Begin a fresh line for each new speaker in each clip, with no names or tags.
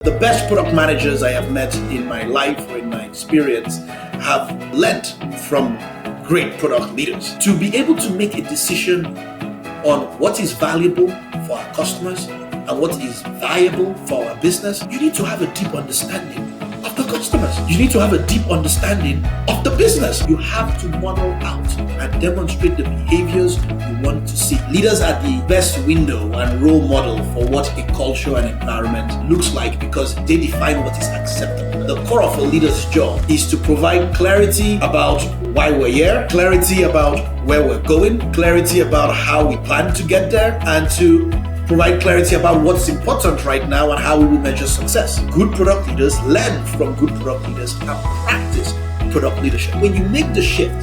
The best product managers I have met in my life or in my experience have learned from great product leaders. To be able to make a decision on what is valuable for our customers and what is viable for our business, you need to have a deep understanding of the customers. You need to have a deep understanding of the business. You have to model out and demonstrate the behaviors you want to see. Leaders are the best window and role model for what a culture and environment looks like because they define what is acceptable. The core of a leader's job is to provide clarity about why we're here, clarity about where we're going, clarity about how we plan to get there, and to provide clarity about what's important right now and how we will measure success. Good product leaders learn from good product leaders and practice product leadership. When you make the shift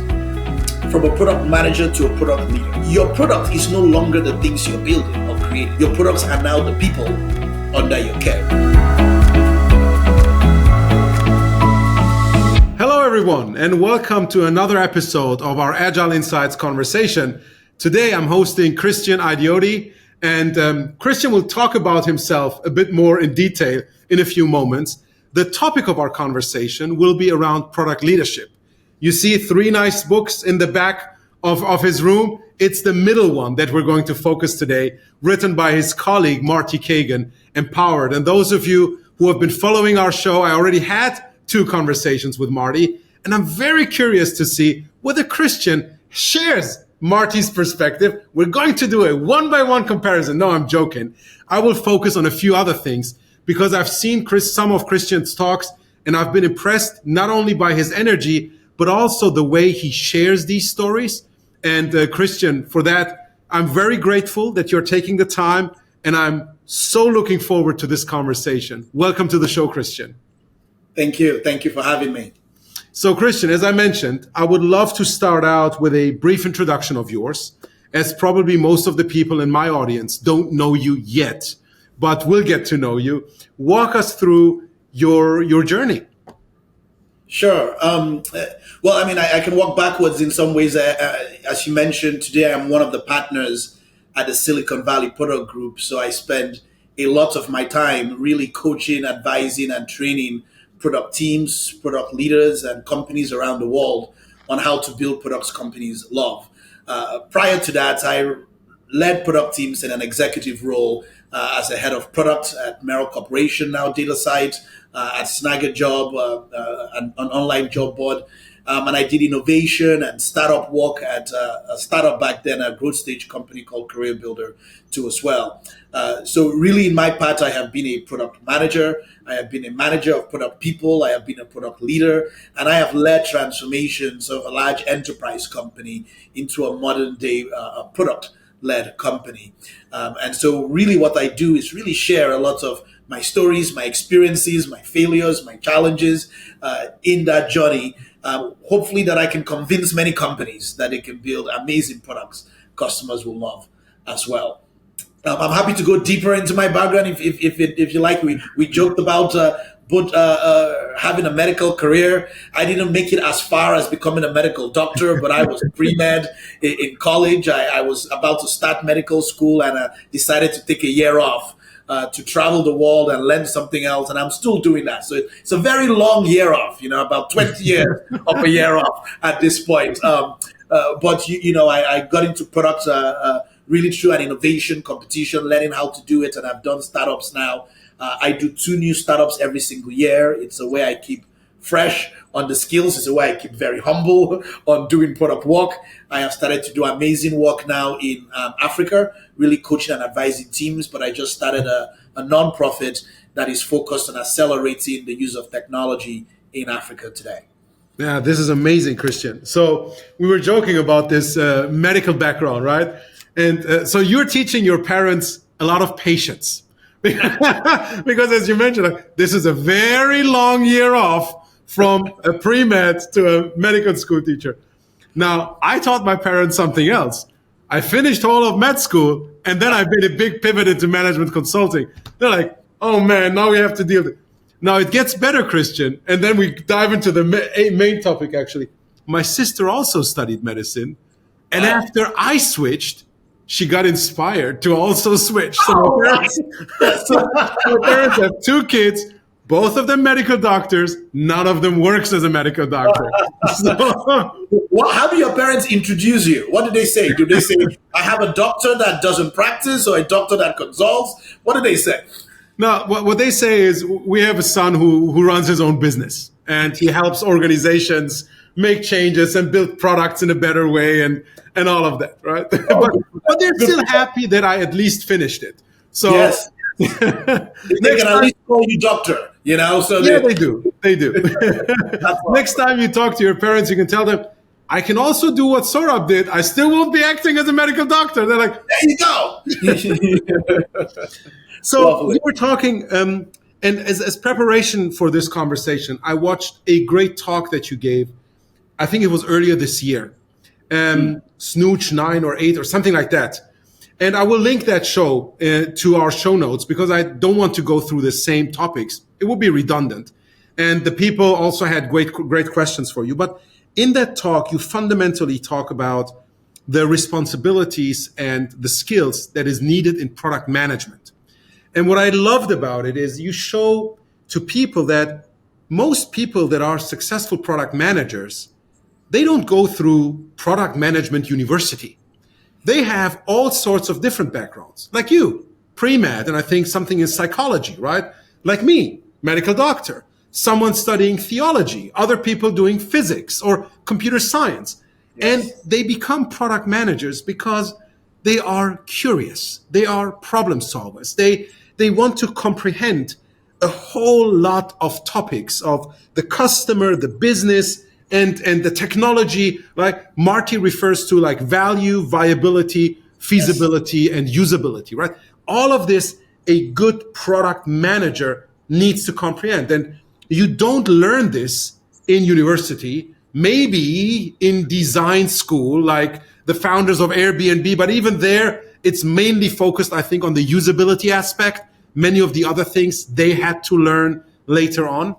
from a product manager to a product leader, your product is no longer the things you're building or creating. Your products are now the people under your care.
Hello everyone, and welcome to another episode of our Agile Insights Conversation. Today I'm hosting Christian Idiodi, and Christian will talk about himself a bit more in detail in a few moments. The topic of our conversation will be around product leadership. You see 3 nice books in the back of his room. It's the middle one that we're going to focus today, written by his colleague, Marty Kagan, Empowered. And those of you who have been following our show, I already had 2 conversations with Marty, and I'm very curious to see whether Christian shares Marty's perspective. We're going to do a one-by-one comparison. No, I'm joking. I will focus on a few other things because I've seen some of Christian's talks, and I've been impressed not only by his energy, but also the way he shares these stories. And Christian, for that, I'm very grateful that you're taking the time, and I'm so looking forward to this conversation. Welcome to the show, Christian.
Thank you. Thank you for having me.
So Christian, as I mentioned, I would love to start out with a brief introduction of yours, as probably most of the people in my audience don't know you yet, but will get to know you. Walk us through your journey.
Sure. I can walk backwards in some ways. As you mentioned, today I'm one of the partners at the Silicon Valley Product Group. So I spend a lot of my time really coaching, advising, and training product teams, product leaders, and companies around the world on how to build products companies love. Prior to that, I led product teams in an executive role as a head of product at Merrill Corporation, now DataSite, at Snagajob, an online job board. And I did innovation and startup work at a startup back then, a growth stage company called Career Builder too as well. So really in my part, I have been a product manager. I have been a manager of product people. I have been a product leader, and I have led transformations of a large enterprise company into a modern day product-led company. And so really what I do is really share a lot of my stories, my experiences, my failures, my challenges in that journey. Hopefully that I can convince many companies that they can build amazing products customers will love as well. I'm happy to go deeper into my background if you like. We joked about having a medical career. I didn't make it as far as becoming a medical doctor, but I was pre-med in college. I was about to start medical school and decided to take a year off to travel the world and learn something else, and I'm still doing that. So it's a very long year off, about 20 years of a year off at this point. But I got into products really through an innovation competition, learning how to do it, and I've done startups now. I do 2 new startups every single year. It's a way I keep fresh on the skills. It's a way I keep very humble on doing product work. I have started to do amazing work now in Africa, really coaching and advising teams, but I just started a nonprofit that is focused on accelerating the use of technology in Africa today.
Yeah, this is amazing, Christian. So we were joking about this medical background, right? And so you're teaching your parents a lot of patience. Because as you mentioned, this is a very long year off from a pre-med to a medical school teacher. Now, I taught my parents something else. I finished all of med school, and then I made a big pivot into management consulting. They're like, oh man, now we have to deal with it. Now it gets better, Christian. And then we dive into the main topic, actually. My sister also studied medicine. And after I switched, she got inspired to also switch. So
Oh, right. Yes.
my parents have two kids, both of them medical doctors. None of them works as a medical doctor. So,
How do your parents introduce you? What do they say? Do they say, I have a doctor that doesn't practice or a doctor that consults? What do they say?
no, what they say is we have a son who runs his own business and he helps organizations make changes and build products in a better way and all of that, right? But they're still happy that I at least finished it. So
Yes. They
next
can at
time,
least call you doctor, so
yeah, they do. They do.
that's
Next time you talk to your parents, you can tell them, I can also do what Sohrab did. I still won't be acting as a medical doctor. They're like,
there you go.
so
Lovely.
we were talking, and as preparation for this conversation, I watched a great talk that you gave. I think it was earlier this year, Snooch 9 or 8 or something like that. And I will link that show to our show notes because I don't want to go through the same topics. It would be redundant. And the people also had great questions for you. But in that talk, you fundamentally talk about the responsibilities and the skills that is needed in product management. And what I loved about it is you show to people that most people that are successful product managers, they don't go through product management university. They have all sorts of different backgrounds, like you, pre-med, and I think something in psychology, right? Like me, medical doctor, someone studying theology, other people doing physics or computer science. Yes. And they become product managers because they are curious. They are problem solvers. They want to comprehend a whole lot of topics of the customer, the business, and the technology. Like Marty refers to like value, viability, feasibility, yes, and usability, right? All of this, a good product manager needs to comprehend. And you don't learn this in university, maybe in design school, like the founders of Airbnb, but even there, it's mainly focused, I think, on the usability aspect. Many of the other things they had to learn later on.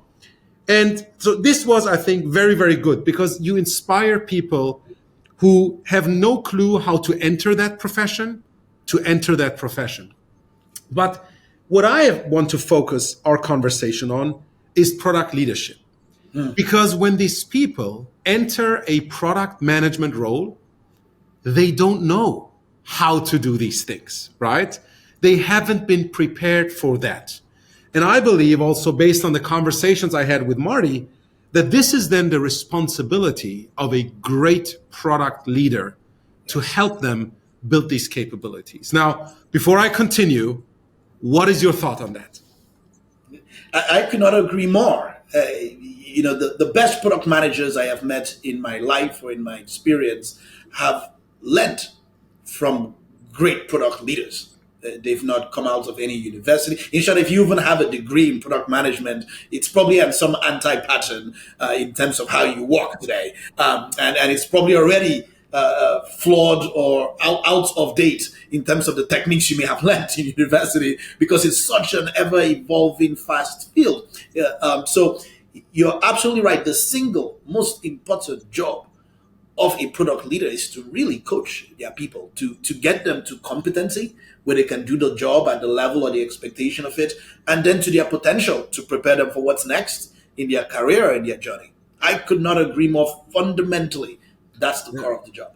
And so this was, I think, very, very good because you inspire people who have no clue how to enter that profession to enter that profession. But what I want to focus our conversation on is product leadership. Because when these people enter a product management role, they don't know how to do these things, right? They haven't been prepared for that. And I believe also based on the conversations I had with Marty, that this is then the responsibility of a great product leader to help them build these capabilities. Now, before I continue, what is your thought on that?
I could not agree more. The best product managers I have met in my life or in my experience have learned from great product leaders. They've not come out of any university. In short, if you even have a degree in product management, it's probably on some anti-pattern in terms of how you work today. And it's probably already flawed or out of date in terms of the techniques you may have learned in university because it's such an ever-evolving, fast field. So you're absolutely right. The single most important job of a product leader is to really coach their people, to get them to competency where they can do the job at the level or the expectation of it, and then to their potential to prepare them for what's next in their career and their journey. I could not agree more. Fundamentally, that's the core of the job.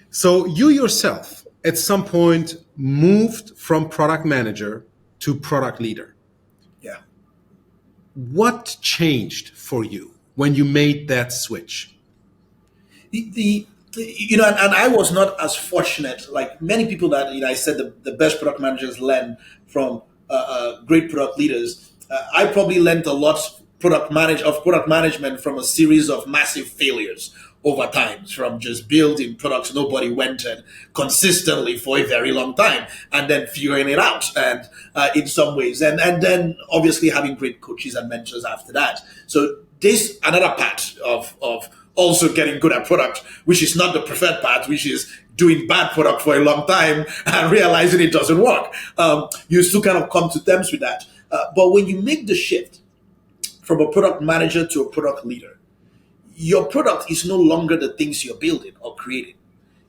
So you yourself, at some point, moved from product manager to product leader.
Yeah.
What changed for you when you made that switch?
And I was not as fortunate like many people that I said the best product managers learn from great product leaders. I probably learned a lot product management from a series of massive failures over time, from just building products nobody wanted consistently for a very long time, and then figuring it out, and in some ways, and then obviously having great coaches and mentors after that. So this another part of also getting good at product, which is not the preferred part, which is doing bad product for a long time and realizing it doesn't work. You still kind of come to terms with that. But when you make the shift from a product manager to a product leader, your product is no longer the things you're building or creating.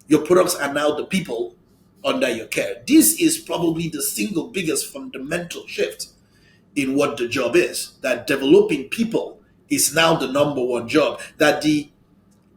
Your products are now the people under your care. This is probably the single biggest fundamental shift in what the job is, that developing people is now the number one job, that the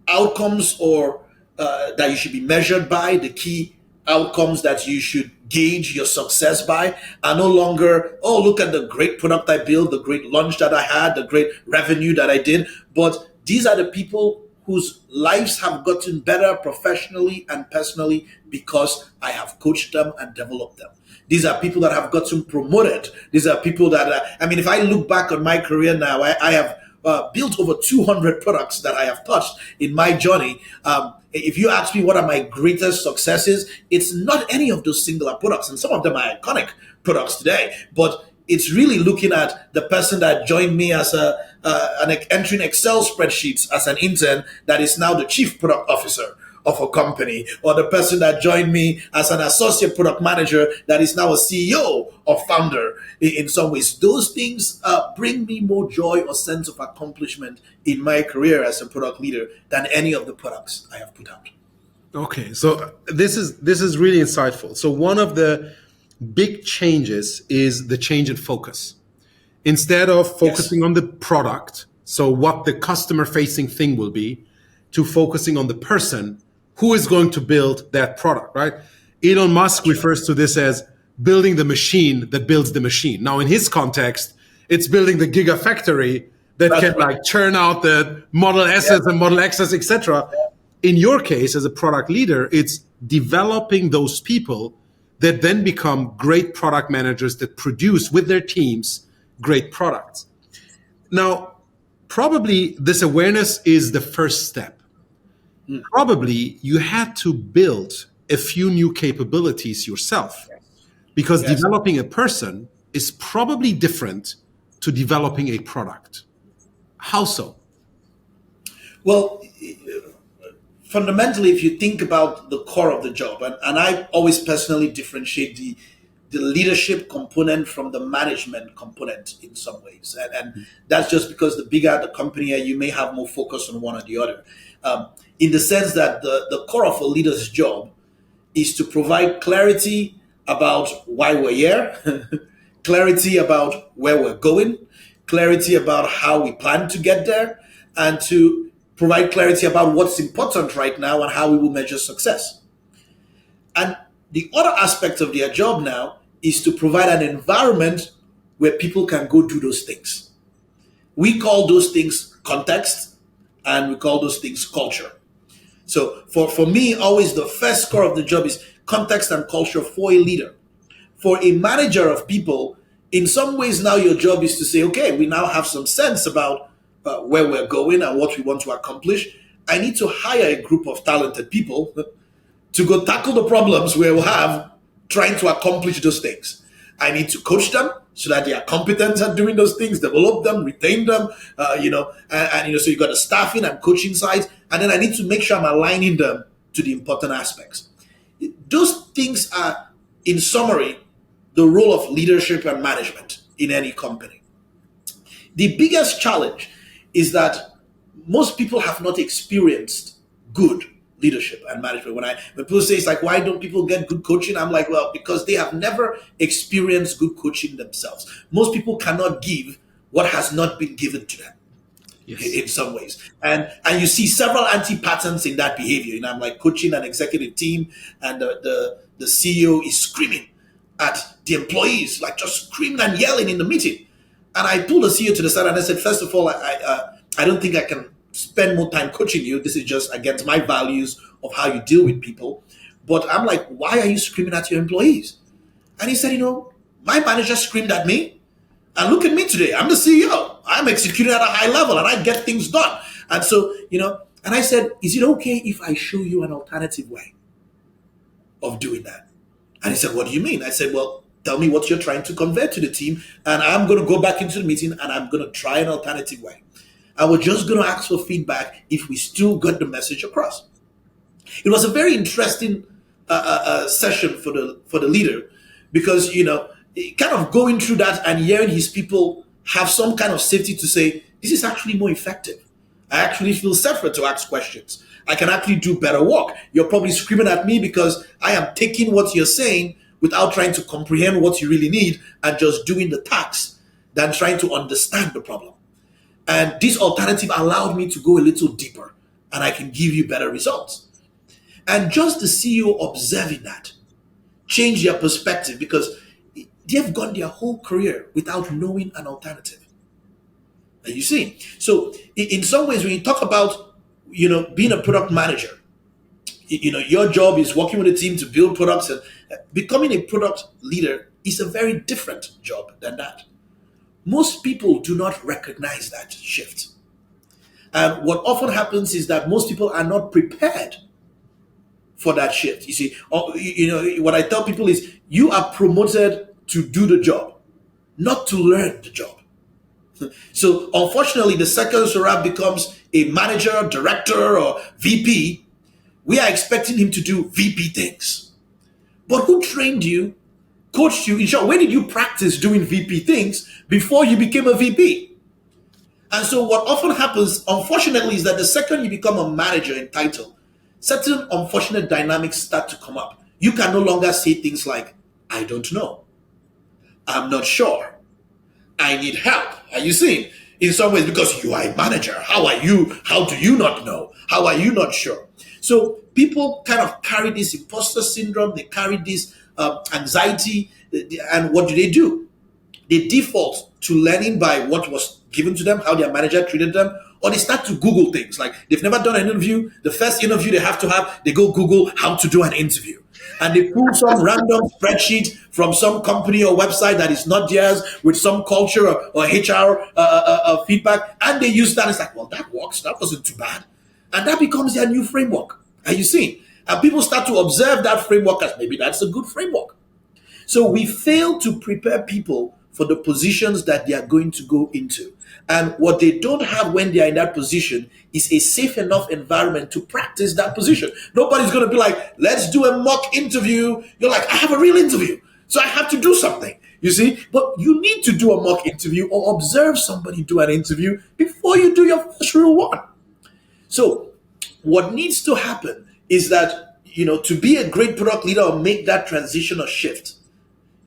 outcomes or that you should be measured by, the key outcomes that you should gauge your success by, are no longer, oh, look at the great product I built, the great launch that I had, the great revenue that I did. But these are the people whose lives have gotten better professionally and personally because I have coached them and developed them. These are people that have gotten promoted. These are people that, if I look back on my career now, I have built over 200 products that I have touched in my journey. If you ask me what are my greatest successes, it's not any of those singular products. And some of them are iconic products today. But it's really looking at the person that joined me as entering Excel spreadsheets as an intern that is now the chief product officer of a company, or the person that joined me as an associate product manager that is now a CEO or founder. In some ways, those things bring me more joy or sense of accomplishment in my career as a product leader than any of the products I have put out.
Okay, so this is really insightful. So one of the big changes is the change in focus. Instead of focusing on the product, so what the customer facing thing will be, to focusing on the person who is going to build that product, right? Elon Musk refers to this as building the machine that builds the machine. Now, in his context, it's building the gigafactory that can churn out the Model S's and Model X's, etc. In your case, as a product leader, it's developing those people that then become great product managers that produce with their teams great products. Now, probably this awareness is the first step. Probably you had to build a few new capabilities yourself, because developing a person is probably different to developing a product. How so?
Well, fundamentally, if you think about the core of the job, and I always personally differentiate the leadership component from the management component in some ways. And that's just because the bigger the company, you may have more focus on one or the other. In the sense that the core of a leader's job is to provide clarity about why we're here, clarity about where we're going, clarity about how we plan to get there, and to provide clarity about what's important right now and how we will measure success. And the other aspect of their job now is to provide an environment where people can go do those things. We call those things context, and we call those things culture. So for me, always the first core of the job is context and culture for a leader. For a manager of people, in some ways now your job is to say, okay, we now have some sense about where we're going and what we want to accomplish. I need to hire a group of talented people to go tackle the problems we will have trying to accomplish those things. I need to coach them so that they are competent at doing those things, develop them, retain them, so you got the staffing and coaching side, and then I need to make sure I'm aligning them to the important aspects. Those things are, in summary, the role of leadership and management in any company. The biggest challenge is that most people have not experienced good leadership and management. When people say it's like, why don't people get good coaching? I'm like, well, because they have never experienced good coaching themselves. Most people cannot give what has not been given to them. Yes. In some ways. And you see several anti-patterns in that behavior. I'm like coaching an executive team, and the CEO is screaming at the employees, like just screaming and yelling in the meeting. And I pulled the CEO to the side and I said, first of all, I don't think I can spend more time coaching you. This is just against my values of how you deal with people. But I'm like, why are you screaming at your employees? And he said, my manager screamed at me, and look at me today. I'm the CEO. I'm executing at a high level and I get things done. And so, and I said, is it okay if I show you an alternative way of doing that? And he said, what do you mean? I said, well, tell me what you're trying to convey to the team, and I'm going to go back into the meeting and I'm going to try an alternative way. I was just going to ask for feedback if we still got the message across. It was a very interesting session for the leader, because kind of going through that and hearing his people have some kind of safety to say, this is actually more effective. I actually feel safer to ask questions. I can actually do better work. You're probably screaming at me because I am taking what you're saying without trying to comprehend what you really need and just doing the tasks than trying to understand the problem. And this alternative allowed me to go a little deeper and I can give you better results. And just the CEO observing that changed their perspective because they've gone their whole career without knowing an alternative. And you see, so in some ways, when you talk about, being a product manager, your job is working with a team to build products, and becoming a product leader is a very different job than that. Most people do not recognize that shift. And what often happens is that most people are not prepared for that shift. You see, what I tell people is you are promoted to do the job, not to learn the job. So unfortunately, the second Sohrab becomes a manager, director, or VP, we are expecting him to do VP things. But who trained you, coached you? In short, where did you practice doing VP things before you became a VP? And so what often happens, unfortunately, is that the second you become a manager in title, certain unfortunate dynamics start to come up. You can no longer say things like, I don't know. I'm not sure. I need help. Are you seeing? In some ways, because you are a manager. How are you? How do you not know? How are you not sure? So people kind of carry this imposter syndrome. They carry this anxiety. And what do? They default to learning by what was given to them, how their manager treated them, or they start to Google things. Like they've never done an interview. The first interview they have to have, they go Google how to do an interview. And they pull some random spreadsheet from some company or website that is not theirs with some culture or HR feedback. And they use that. It's like, well, that works. That wasn't too bad. And that becomes their new framework. Are you seeing? And people start to observe that framework as maybe that's a good framework. So we fail to prepare people for the positions that they are going to go into. And what they don't have when they are in that position is a safe enough environment to practice that position. Nobody's going to be like, let's do a mock interview. You're like, I have a real interview, so I have to do something. You see? But you need to do a mock interview or observe somebody do an interview before you do your first real one. So what needs to happen is that, to be a great product leader or make that transition or shift,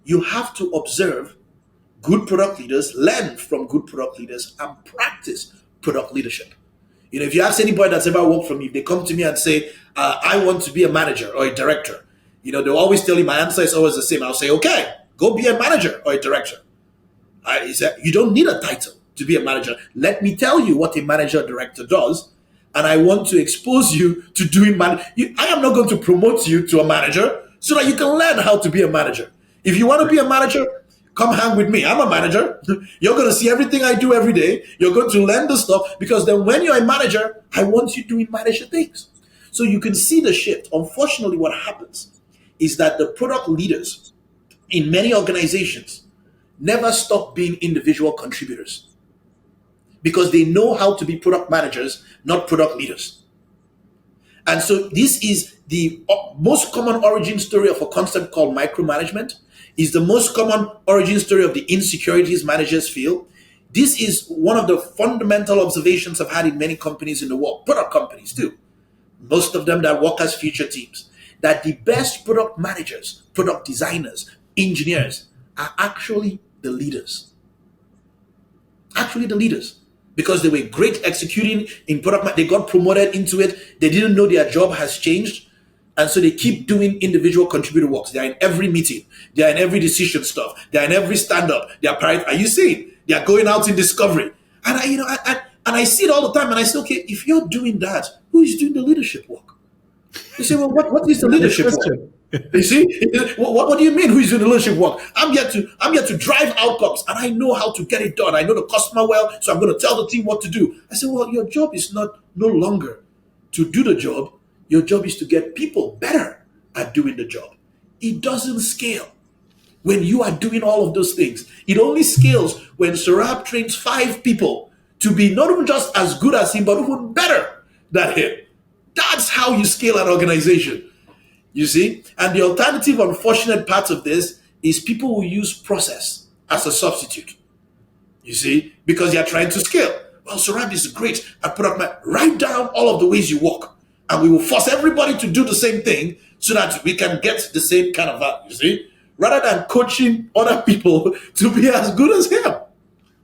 you have to observe good product leaders, learn from good product leaders, and practice product leadership. If you ask anybody that's ever worked for me, if they come to me and say, I want to be a manager or a director, they'll always tell you my answer is always the same. I'll say, okay, go be a manager or a director. You don't need a title to be a manager. Let me tell you what a manager or director does, and I want to expose you to doing I am not going to promote you to a manager so that you can learn how to be a manager. If you want to be a manager, come hang with me. I'm a manager. You're going to see everything I do every day. You're going to learn the stuff because then when you're a manager, I want you doing manager things. So you can see the shift. Unfortunately, what happens is that the product leaders in many organizations never stop being individual contributors because they know how to be product managers, not product leaders. And so this is the most common origin story of a concept called micromanagement. Is the most common origin story of the insecurities managers feel. This is one of the fundamental observations I've had in many companies in the world, product companies too. Most of them that work as future teams, that the best product managers, product designers, engineers are actually the leaders. Actually the leaders. Because they were great executing in product, they got promoted into it, they didn't know their job has changed. And so they keep doing individual contributor works. They're in every meeting. They're in every decision stuff. They're in every stand-up. Are you seeing? They're going out in discovery. And I see it all the time. And I say, okay, if you're doing that, who is doing the leadership work? You say, well, what is the leadership work? You see, what do you mean? Who is doing the leadership work? I'm here to drive outcomes, and I know how to get it done. I know the customer well, so I'm going to tell the team what to do. I say, well, your job is no longer to do the job. Your job is to get people better at doing the job. It doesn't scale when you are doing all of those things. It only scales when Sohrab trains 5 people to be not even just as good as him, but even better than him. That's how you scale an organization. You see? And the alternative, unfortunate part of this is people will use process as a substitute. You see? Because they are trying to scale. well, Sohrab is great at product management. Write down all of the ways you work, and we will force everybody to do the same thing so that we can get the same kind of value, you see? Rather than coaching other people to be as good as him.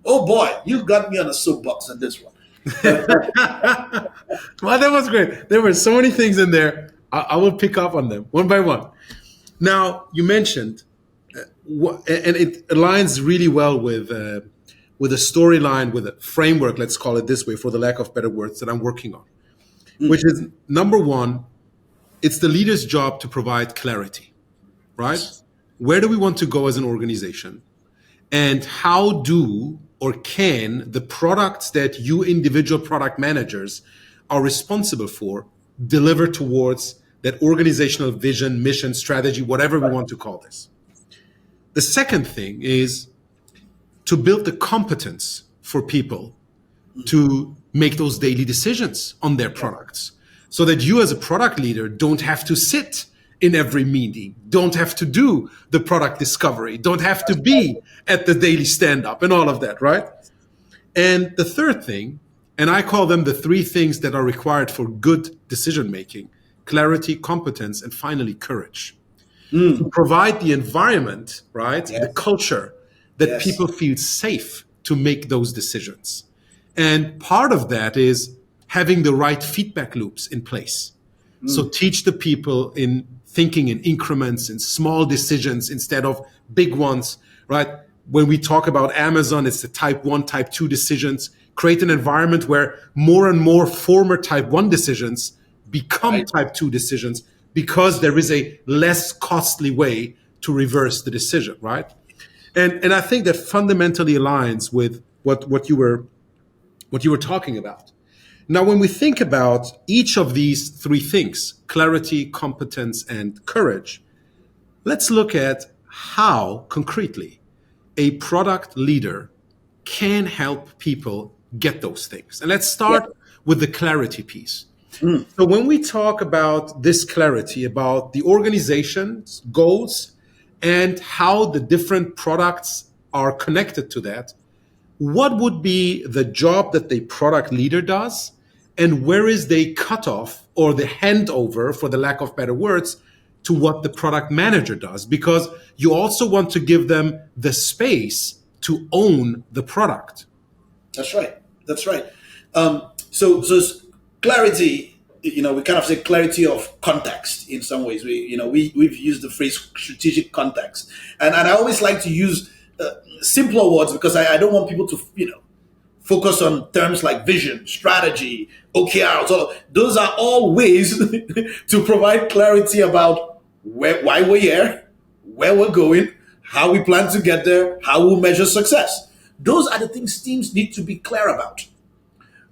Oh boy, you got me on a soapbox on this one.
Well, that was great. There were so many things in there. I will pick up on them one by one. Now, you mentioned, and it aligns really well with a storyline, with a framework, let's call it this way, for the lack of better words, that I'm working on, which is, number one, it's the leader's job to provide clarity, right? Where do we want to go as an organization? And how do or can the products that you individual product managers are responsible for deliver towards that organizational vision, mission, strategy, whatever we want to call this? The second thing is to build the competence for people to make those daily decisions on their products, so that you as a product leader don't have to sit in every meeting, don't have to do the product discovery, don't have to be at the daily stand-up and all of that, right? And the third thing, and I call them the three things that are required for good decision-making: clarity, competence, and finally courage. To provide the environment, right?
Yes.
The culture that
Yes.
people feel safe to make those decisions. And part of that is having the right feedback loops in place. So teach the people in thinking in increments, in small decisions instead of big ones, right? When we talk about Amazon, it's the type 1, type 2 decisions. Create an environment where more and more former type 1 decisions become type 2 decisions, because there is a less costly way to reverse the decision, right? And I think that fundamentally aligns with what you were talking about. Now, when we think about each of these three things, clarity, competence, and courage, let's look at how concretely a product leader can help people get those things. And let's start with the clarity piece. So when we talk about this clarity, about the organization's goals and how the different products are connected to that, what would be the job that the product leader does, and where is the cutoff or the handover, for the lack of better words, to what the product manager does? Because you also want to give them the space to own the product.
That's right. That's right. So clarity, we kind of say clarity of context in some ways. We've used the phrase strategic context, and I always like to use simpler words, because I don't want people to focus on terms like vision, strategy, OKR. So those are all ways to provide clarity about why we're here, where we're going, how we plan to get there, how we'll measure success. Those are the things teams need to be clear about.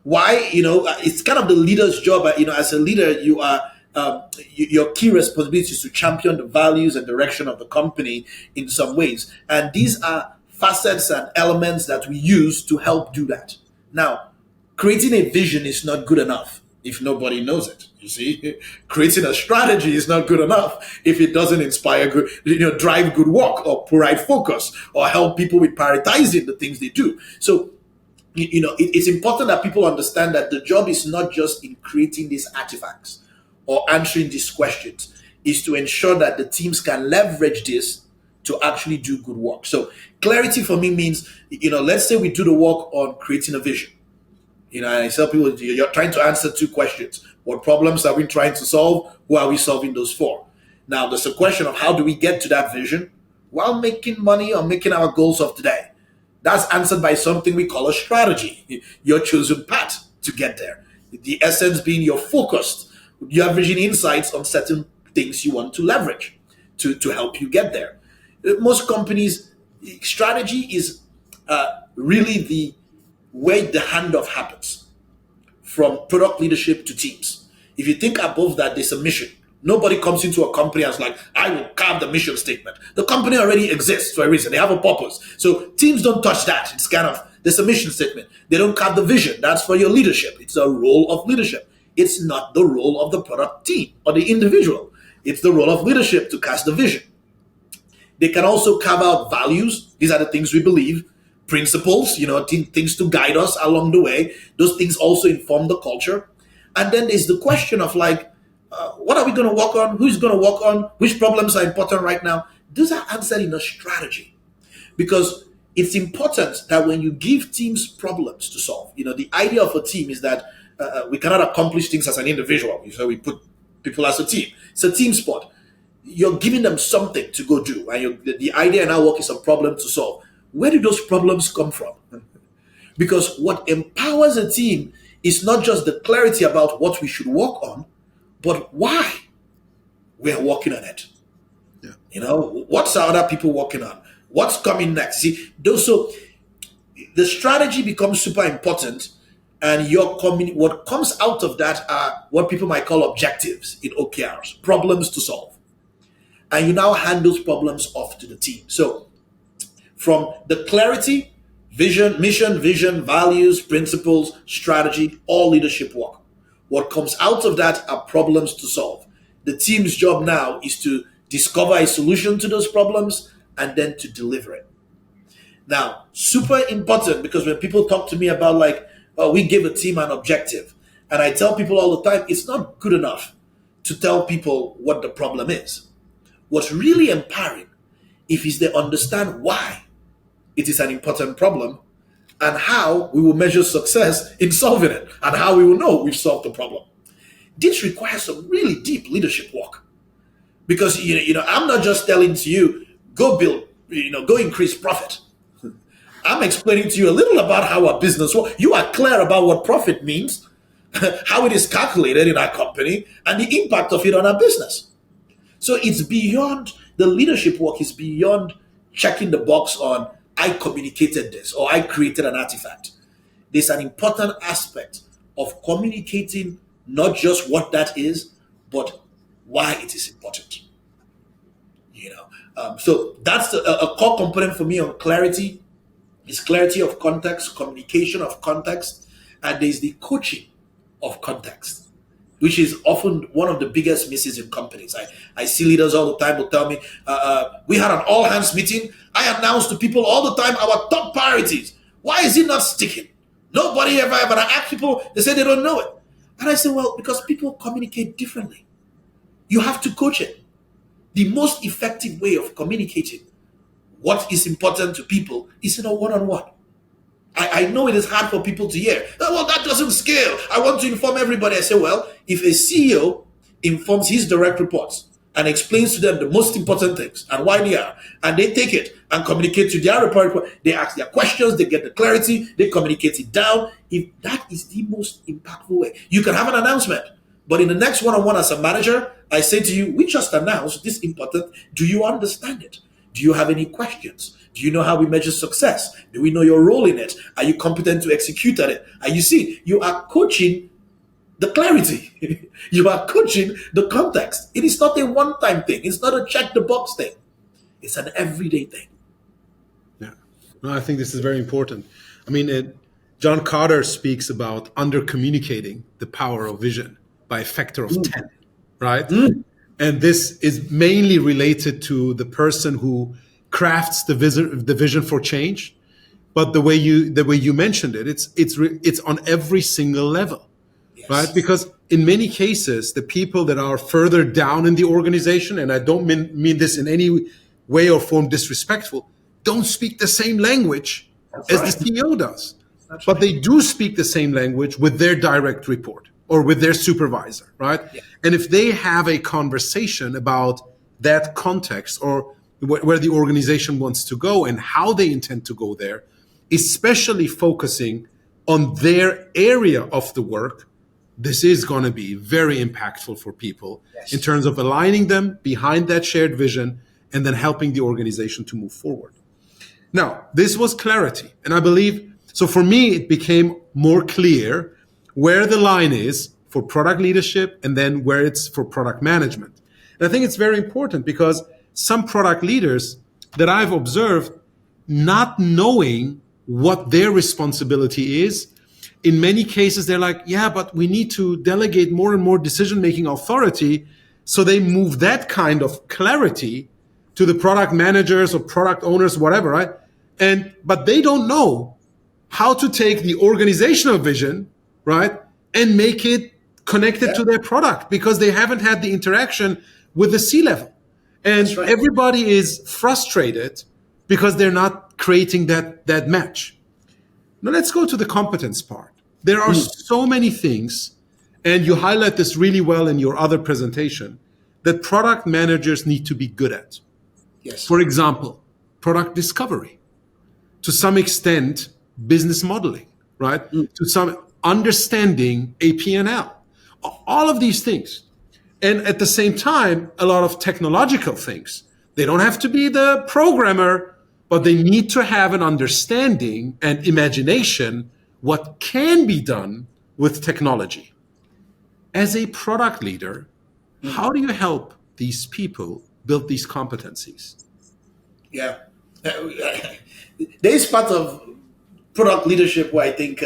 Why, it's kind of the leader's job. As a leader, you are your key responsibility is to champion the values and direction of the company in some ways. And these are facets and elements that we use to help do that. Now, creating a vision is not good enough if nobody knows it. You see, creating a strategy is not good enough if it doesn't inspire good, drive good work or provide focus or help people with prioritizing the things they do. So, it's important that people understand that the job is not just in creating these artifacts or answering these questions, is to ensure that the teams can leverage this to actually do good work. So clarity for me means, let's say we do the work on creating a vision. And I tell people, you're trying to answer two questions. What problems are we trying to solve? Who are we solving those for? Now, there's a question of how do we get to that vision while making money or making our goals of today? That's answered by something we call a strategy, your chosen path to get there. The essence being you're focused, you're leveraging insights on certain things you want to leverage to help you get there. Most companies, strategy is really the way the handoff happens from product leadership to teams. If you think above that, there's a mission. Nobody comes into a company and is like, I will carve the mission statement. The company already exists for a reason. They have a purpose. So teams don't touch that. It's kind of, there's a mission statement. They don't carve the vision. That's for your leadership. It's a role of leadership. It's not the role of the product team or the individual. It's the role of leadership to cast the vision. They can also carve out values. These are the things we believe. principles, things to guide us along the way. Those things also inform the culture. And then there's the question of like, what are we going to work on? Who's going to work on? Which problems are important right now? Those are answered in a strategy. Because it's important that when you give teams problems to solve, the idea of a team is that we cannot accomplish things as an individual. So we put people as a team. It's a team sport. You're giving them something to go do. And the idea in our work is a problem to solve. Where do those problems come from? Because what empowers a team is not just the clarity about what we should work on, but why we're working on it. Yeah. What's our other people working on? What's coming next? See, so the strategy becomes super important, and what comes out of that are what people might call objectives in OKRs, problems to solve. And you now hand those problems off to the team. So from the clarity, mission, vision, values, principles, strategy, all leadership work. What comes out of that are problems to solve. The team's job now is to discover a solution to those problems and then to deliver it. Now, super important, because when people talk to me about like, we give a team an objective, and I tell people all the time, it's not good enough to tell people what the problem is. What's really empowering is they understand why it is an important problem and how we will measure success in solving it and how we will know we've solved the problem. This requires some really deep leadership work, because I'm not just telling to you, go build, go increase profit. I'm explaining to you a little about how our business works. You are clear about what profit means, how it is calculated in our company, and the impact of it on our business. So it's beyond, the leadership work is beyond checking the box on, I communicated this or I created an artifact. There's an important aspect of communicating not just what that is, but why it is important. So that's a core component for me on clarity. Is clarity of context, communication of context, and there's the coaching of context, which is often one of the biggest misses in companies. I see leaders all the time will tell me, we had an all-hands meeting. I announced to people all the time our top priorities. Why is it not sticking? Nobody ever, but I ask people, they say they don't know it. And I say, well, because people communicate differently. You have to coach it. The most effective way of communicating what is important to people is in a one-on-one. I know it is hard for people to hear. Oh, well, that doesn't scale. I want to inform everybody. I say, well, if a CEO informs his direct reports and explains to them the most important things and why they are, and they take it and communicate to their report, they ask their questions, they get the clarity, they communicate it down. If that is the most impactful way, you can have an announcement. But in the next one-on-one as a manager, I say to you, we just announced this important. Do you understand it? Do you have any questions? Do you know how we measure success? Do we know your role in it? Are you competent to execute at it? And you see, you are coaching the clarity. You are coaching the context. It is not a one-time thing. It's not a check-the-box thing. It's an everyday thing.
Yeah. No, I think this is very important. I mean, John Carter speaks about under-communicating the power of vision by a factor of 10, right? And this is mainly related to the person who crafts the vision for change. But the way you mentioned it, it's on every single level, yes. Right? Because in many cases, the people that are further down in the organization, and I don't mean this in any way or form disrespectful, don't speak the same language as the CEO does. But they do speak the same language with their direct report or with their supervisor, right? Yeah. And if they have a conversation about that context or where the organization wants to go and how they intend to go there, especially focusing on their area of the work, this is going to be very impactful for people, yes, in terms of aligning them behind that shared vision and then helping the organization to move forward. Now, this was clarity. And I believe, so for me, it became more clear where the line is for product leadership and then where it's for product management. And I think it's very important because some product leaders that I've observed not knowing what their responsibility is, in many cases, they're like, yeah, but we need to delegate more and more decision-making authority. So they move that kind of clarity to the product managers or product owners, whatever, right? But they don't know how to take the organizational vision, right, and make it connected
Yeah,
to their product because they haven't had the interaction with the C-level. And
that's right.
everybody is frustrated because they're not creating that match. Now let's go to the competence part. There are so many things, and you highlight this really well in your other presentation, that product managers need to be good at.
Yes.
For example, product discovery, to some extent, business modeling, right? To some understanding APNL, all of these things. And at the same time, a lot of technological things. They don't have to be the programmer, but they need to have an understanding and imagination what can be done with technology. As a product leader, how do you help these people build these competencies?
Yeah. There is part of product leadership where I think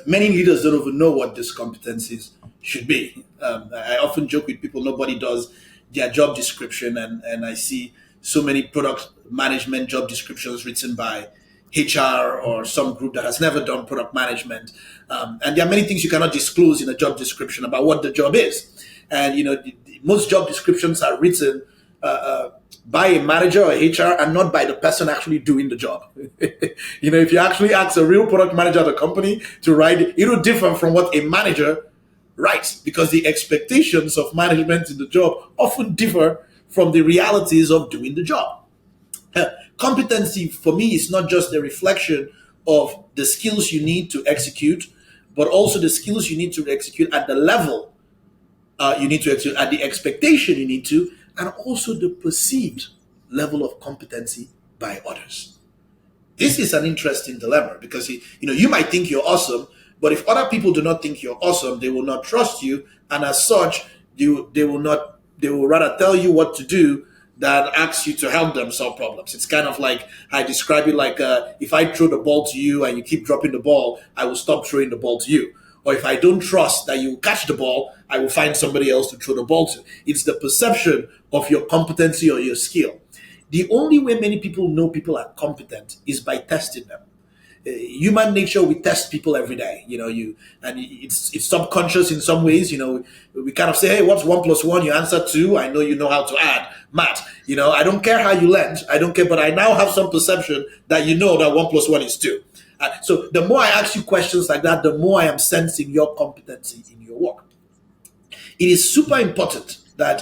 many leaders don't even know what these competencies should be. I often joke with people, nobody does their job description, and I see so many product management job descriptions written by HR or some group that has never done product management. And there are many things you cannot disclose in a job description about what the job is. And, most job descriptions are written by a manager or HR and not by the person actually doing the job. If you actually ask a real product manager at a company to write it, it'll differ from what a manager writes because the expectations of management in the job often differ from the realities of doing the job. Competency for me is not just a reflection of the skills you need to execute, but also the skills you need to execute at the level you need to execute, at the expectation you need to, and also the perceived level of competency by others. This is an interesting dilemma because you might think you're awesome, but if other people do not think you're awesome, they will not trust you, and as such, they will rather tell you what to do than ask you to help them solve problems. It's kind of like I describe it like if I throw the ball to you and you keep dropping the ball, I will stop throwing the ball to you. Or if I don't trust that you catch the ball, I will find somebody else to throw the ball to. It's the perception of your competency or your skill. The only way many people know people are competent is by testing them. Human nature, we test people every day. And it's subconscious in some ways. We kind of say, "Hey, what's 1+1?" You answer 2. I know you know how to add math. I don't care how you learned. I don't care, but I now have some perception that you know that 1+1 is 2. So the more I ask you questions like that, the more I am sensing your competency in your work. It is super important that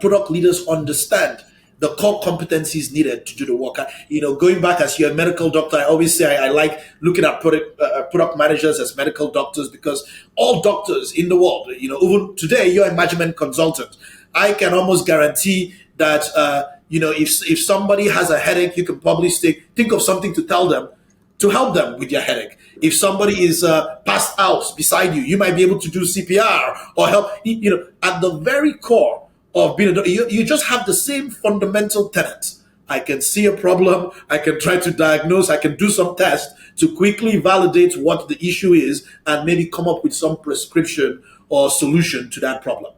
product leaders understand the core competencies needed to do the work. Going back as you're a medical doctor, I always say I like looking at product managers as medical doctors because all doctors in the world, even today, you're a management consultant. I can almost guarantee that, if somebody has a headache, you can probably think of something to tell them to help them with your headache. If somebody is passed out beside you, you might be able to do CPR or help. At the very core of being a doctor, you just have the same fundamental tenets. I can see a problem, I can try to diagnose, I can do some tests to quickly validate what the issue is and maybe come up with some prescription or solution to that problem.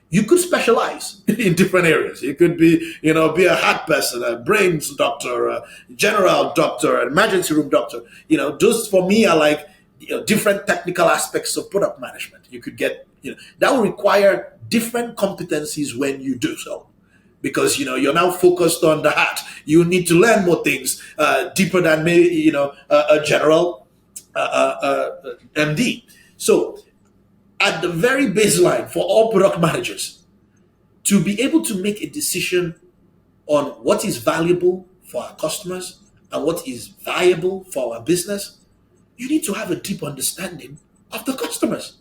You could specialize in different areas. You could be a heart person, a brains doctor, a general doctor, an emergency room doctor. Those for me are like different technical aspects of product management. You could get, that will require different competencies when you do so. Because you're now focused on the heart. You need to learn more things deeper than maybe a general MD. So at the very baseline for all product managers, to be able to make a decision on what is valuable for our customers and what is viable for our business, you need to have a deep understanding of the customers.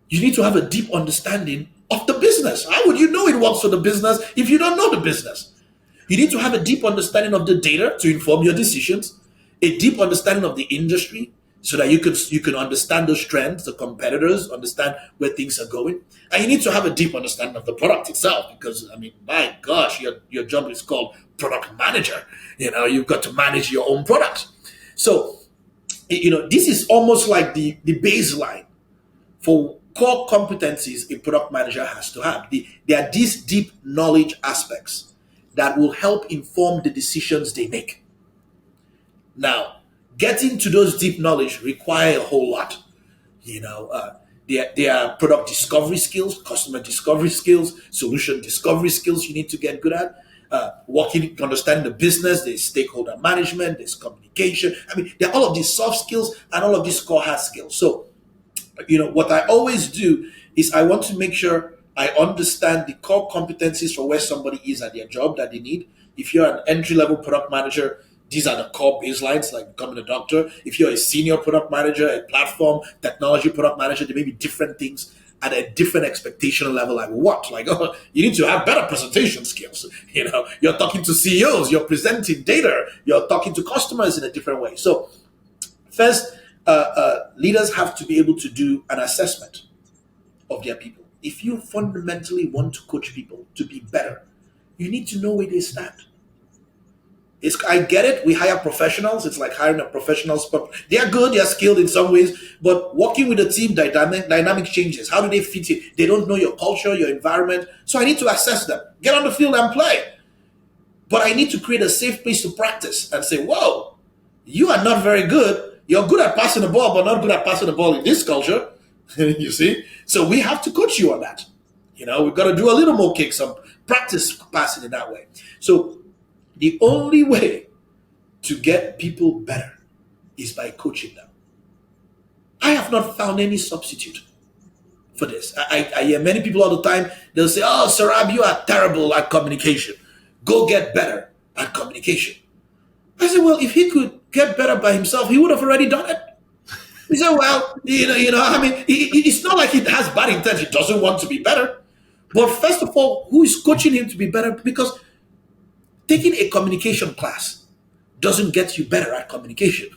You need to have a deep understanding of the business. How would you know it works for the business if you don't know the business? You need to have a deep understanding of the data to inform your decisions, a deep understanding of the industry, so that you can understand those trends, the competitors, understand where things are going. And you need to have a deep understanding of the product itself because, my gosh, your job is called product manager. You've got to manage your own product. So, this is almost like the baseline for core competencies a product manager has to have. There are these deep knowledge aspects that will help inform the decisions they make. Now, getting to those deep knowledge require a whole lot. You know, there are product discovery skills, customer discovery skills, solution discovery skills you need to get good at. Working, understanding the business, there's stakeholder management, there's communication. I mean, there are all of these soft skills and all of these core hard skills. So, what I always do is I want to make sure I understand the core competencies for where somebody is at their job that they need. If you're an entry level product manager, these are the core baselines, like becoming a doctor. If you're a senior product manager, a platform technology product manager, there may be different things at a different expectation level. Like what? Like, oh, you need to have better presentation skills. You're talking to CEOs, you're presenting data, you're talking to customers in a different way. So first, leaders have to be able to do an assessment of their people. If you fundamentally want to coach people to be better, you need to know where they stand. I get it. We hire professionals. It's like hiring a professional sport. They are good. They are skilled in some ways, but working with a team, dynamic changes. How do they fit in? They don't know your culture, your environment. So I need to assess them. Get on the field and play. But I need to create a safe place to practice and say, whoa, you are not very good. You're good at passing the ball, but not good at passing the ball in this culture. You see? So we have to coach you on that. We've got to do a little more kick, some practice passing in that way. So the only way to get people better is by coaching them. I have not found any substitute for this. I hear many people all the time, they'll say, oh, Sohrab, you are terrible at communication. Go get better at communication. I said, well, if he could get better by himself, he would have already done it. He said, well, it's not like he has bad intent. He doesn't want to be better. But first of all, who is coaching him to be better? Because taking a communication class doesn't get you better at communication.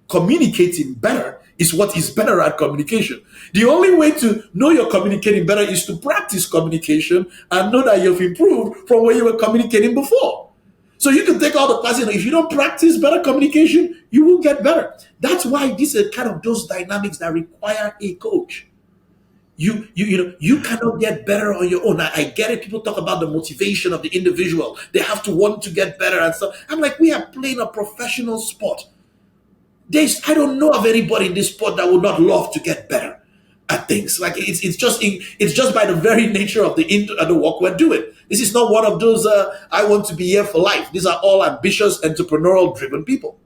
Communicating better is what is better at communication. The only way to know you're communicating better is to practice communication and know that you've improved from where you were communicating before. So you can take all the classes. If you don't practice better communication, you will get better. That's why these are kind of those dynamics that require a coach. You cannot get better on your own. I get it. People talk about the motivation of the individual. They have to want to get better and stuff. I'm like, we are playing a professional sport. I don't know of anybody in this sport that would not love to get better at things. Like it's just by the very nature of the work we're doing. This is not one of those I want to be here for life. These are all ambitious, entrepreneurial driven people.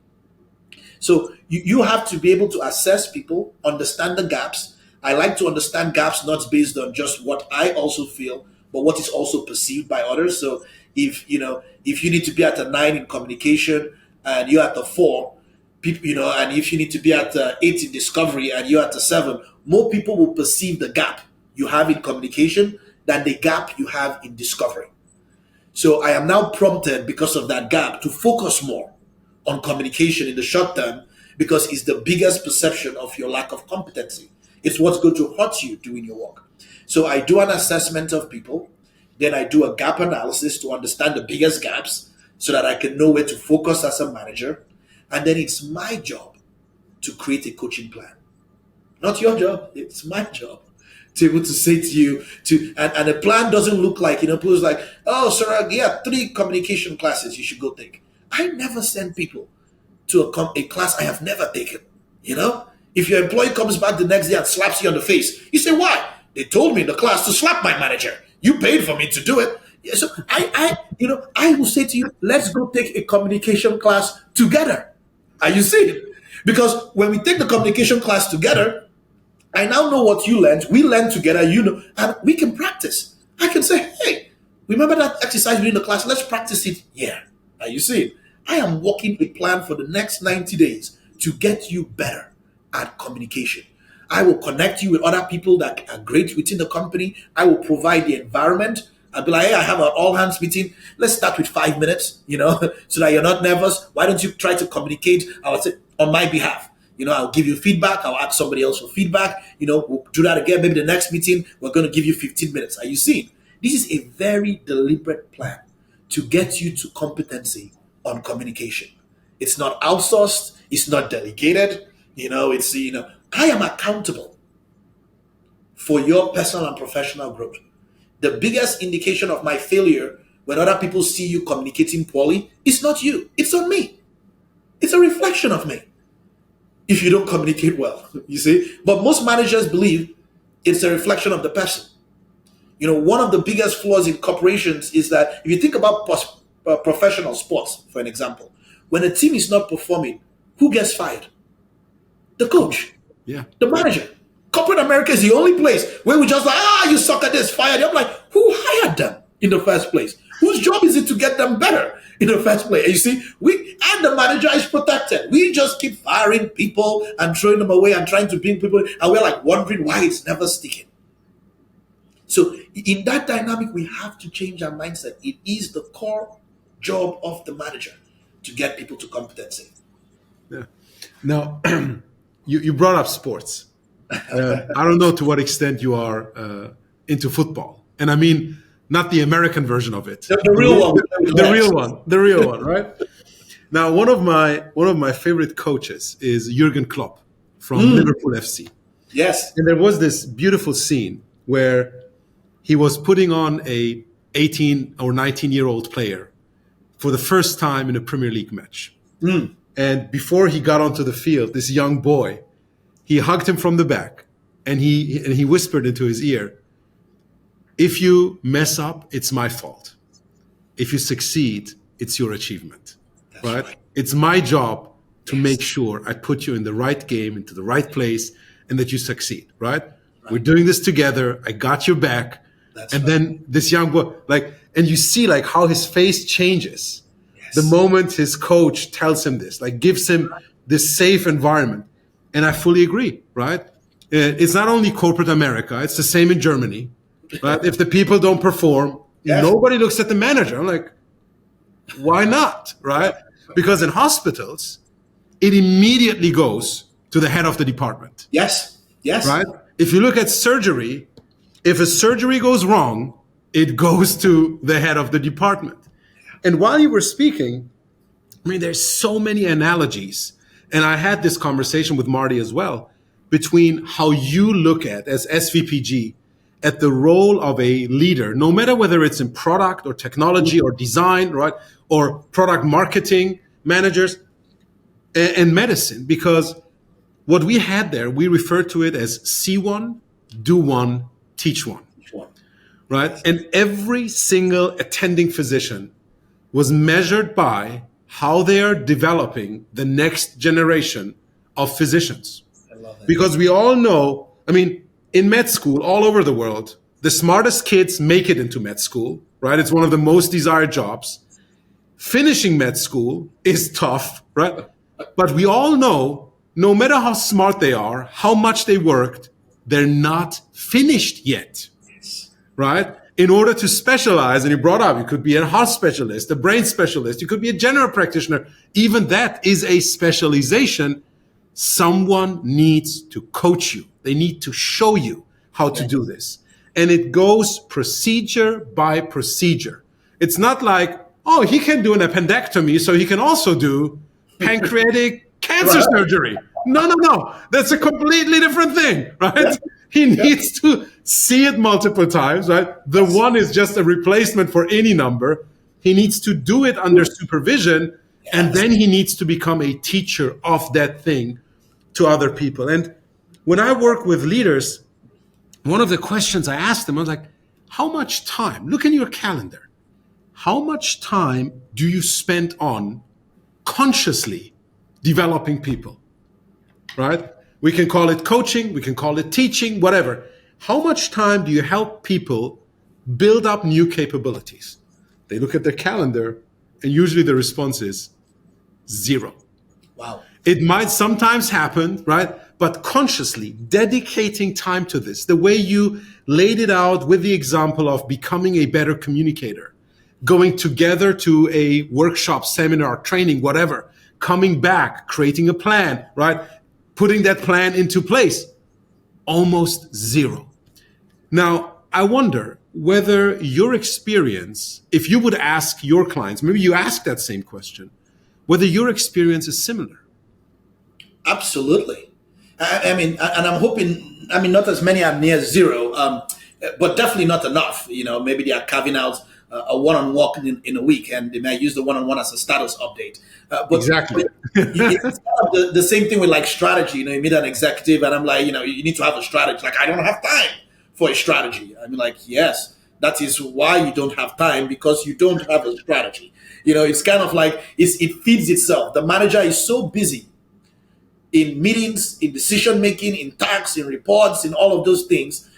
So you have to be able to assess people, understand the gaps. I like to understand gaps not based on just what I also feel, but what is also perceived by others. So if you need to be at a 9 in communication and you're at the 4, people, and if you need to be at 8 in discovery and you're at the 7, more people will perceive the gap you have in communication than the gap you have in discovery. So I am now prompted because of that gap to focus more on communication in the short term because it's the biggest perception of your lack of competency. It's what's going to hurt you doing your work. So I do an assessment of people. Then I do a gap analysis to understand the biggest gaps so that I can know where to focus as a manager. And then it's my job to create a coaching plan. Not your job. It's my job to be able to say to you, and a plan doesn't look like, people's like, oh, sir, 3 communication classes you should go take. I never send people to a class I have never taken, If your employee comes back the next day and slaps you on the face, you say, why? They told me in the class to slap my manager. You paid for me to do it. So I will say to you, let's go take a communication class together. Are you seeing? Because when we take the communication class together, I now know what you learned. We learn together, and we can practice. I can say, hey, remember that exercise we did in the class? Let's practice it here. Are you seeing? I am working a plan for the next 90 days to get you better at communication. I will connect you with other people that are great within the company. I will provide the environment. I'll be like, hey, I have an all-hands meeting. Let's start with 5 minutes, so that you're not nervous. Why don't you try to communicate, I would say, on my behalf? I'll give you feedback. I'll ask somebody else for feedback. We'll do that again. Maybe the next meeting, we're going to give you 15 minutes. Are you seeing? This is a very deliberate plan to get you to competency on communication. It's not outsourced. It's not delegated. I am accountable for your personal and professional growth. The biggest indication of my failure when other people see you communicating poorly is not you. It's on me. It's a reflection of me if you don't communicate well, you see. But most managers believe it's a reflection of the person. One of the biggest flaws in corporations is that if you think about professional sports, for an example, when a team is not performing, who gets fired? The coach,
Yeah.
the manager. Corporate America is the only place where we just like, you suck at this, fired. I'm like, who hired them in the first place? Whose job is it to get them better in the first place? And you see, and the manager is protected. We just keep firing people and throwing them away and trying to bring people, and we're like wondering why it's never sticking. So in that dynamic, we have to change our mindset. It is the core job of the manager to get people to competency.
Yeah. Now, you brought up sports. I don't know to what extent you are into football. And I mean, not the American version of it.
The real one.
The real one, right? Now, one of my favorite coaches is Jurgen Klopp from Liverpool FC.
Yes.
And there was this beautiful scene where he was putting on a 18 or 19-year-old player for the first time in a Premier League match. And before he got onto the field, this young boy, he hugged him from the back and he whispered into his ear, "If you mess up, it's my fault. If you succeed, it's your achievement." Right? It's my job to make sure I put you in the right game, into the right place, and that you succeed. Right? We're doing this together. I got your back. Then this young boy, and you see how his face changes the moment his coach tells him this, gives him this safe environment. And I fully agree, right? It's not only corporate America, it's the same in Germany, right? If the people don't perform, nobody looks at the manager. I'm like, why not, right? Because in hospitals, it immediately goes to the head of the department.
Yes.
Right? If you look at surgery, if a surgery goes wrong, it goes to the head of the department. And while you were speaking, I mean, there's so many analogies. And I had this conversation with Marty as well, between how you look at, as SVPG, at the role of a leader, no matter whether it's in product or technology or design, right? Or product marketing managers and medicine. Because what we had there, we referred to it as see one, do one, teach one, right? And every single attending physician was measured by how they are developing the next generation of physicians.
I love that.
Because we all know, I mean, in med school all over the world, the smartest kids make it into med school, right? It's one of the most desired jobs. Finishing med school is tough, right? But we all know, no matter how smart they are, how much they worked, they're not finished yet, right? In order to specialize, and you brought up, you could be a heart specialist, a brain specialist, you could be a general practitioner. Even that is a specialization. Someone needs to coach you. They need to show you how to do this. And it goes procedure by procedure. It's not like, oh, he can do an appendectomy, so he can also do pancreatic cancer surgery. No. That's a completely different thing, right? He needs to see it multiple times, right? The one is just a replacement for any number. He needs to do it under supervision, and then he needs to become a teacher of that thing to other people. And when I work with leaders, one of the questions I ask them, I was like, how much time, look in your calendar, how much time do you spend on consciously developing people, right? We can call it coaching, we can call it teaching, whatever. How much time do you help people build up new capabilities? They look at their calendar, and usually the response is 0.
Wow.
It might sometimes happen, right? But consciously dedicating time to this, the way you laid it out with the example of becoming a better communicator, going together to a workshop, seminar, training, whatever, coming back, creating a plan, right? Putting that plan into place, almost 0. Now, I wonder whether your experience, if you would ask your clients, maybe you ask that same question, whether your experience is similar.
Absolutely. I mean, and I'm hoping, not as many are near 0, but definitely not enough. Maybe they are carving out a one-on-one in a week, and they might use the one-on-one as a status update.
Exactly.
It's kind of the same thing with like strategy. You meet an executive, and I'm like, you need to have a strategy. Like, I don't have time for a strategy. I mean, like, yes, that is why you don't have time, because you don't have a strategy. It's kind of like it feeds itself. The manager is so busy in meetings, in decision making, in tasks, in reports, in all of those things,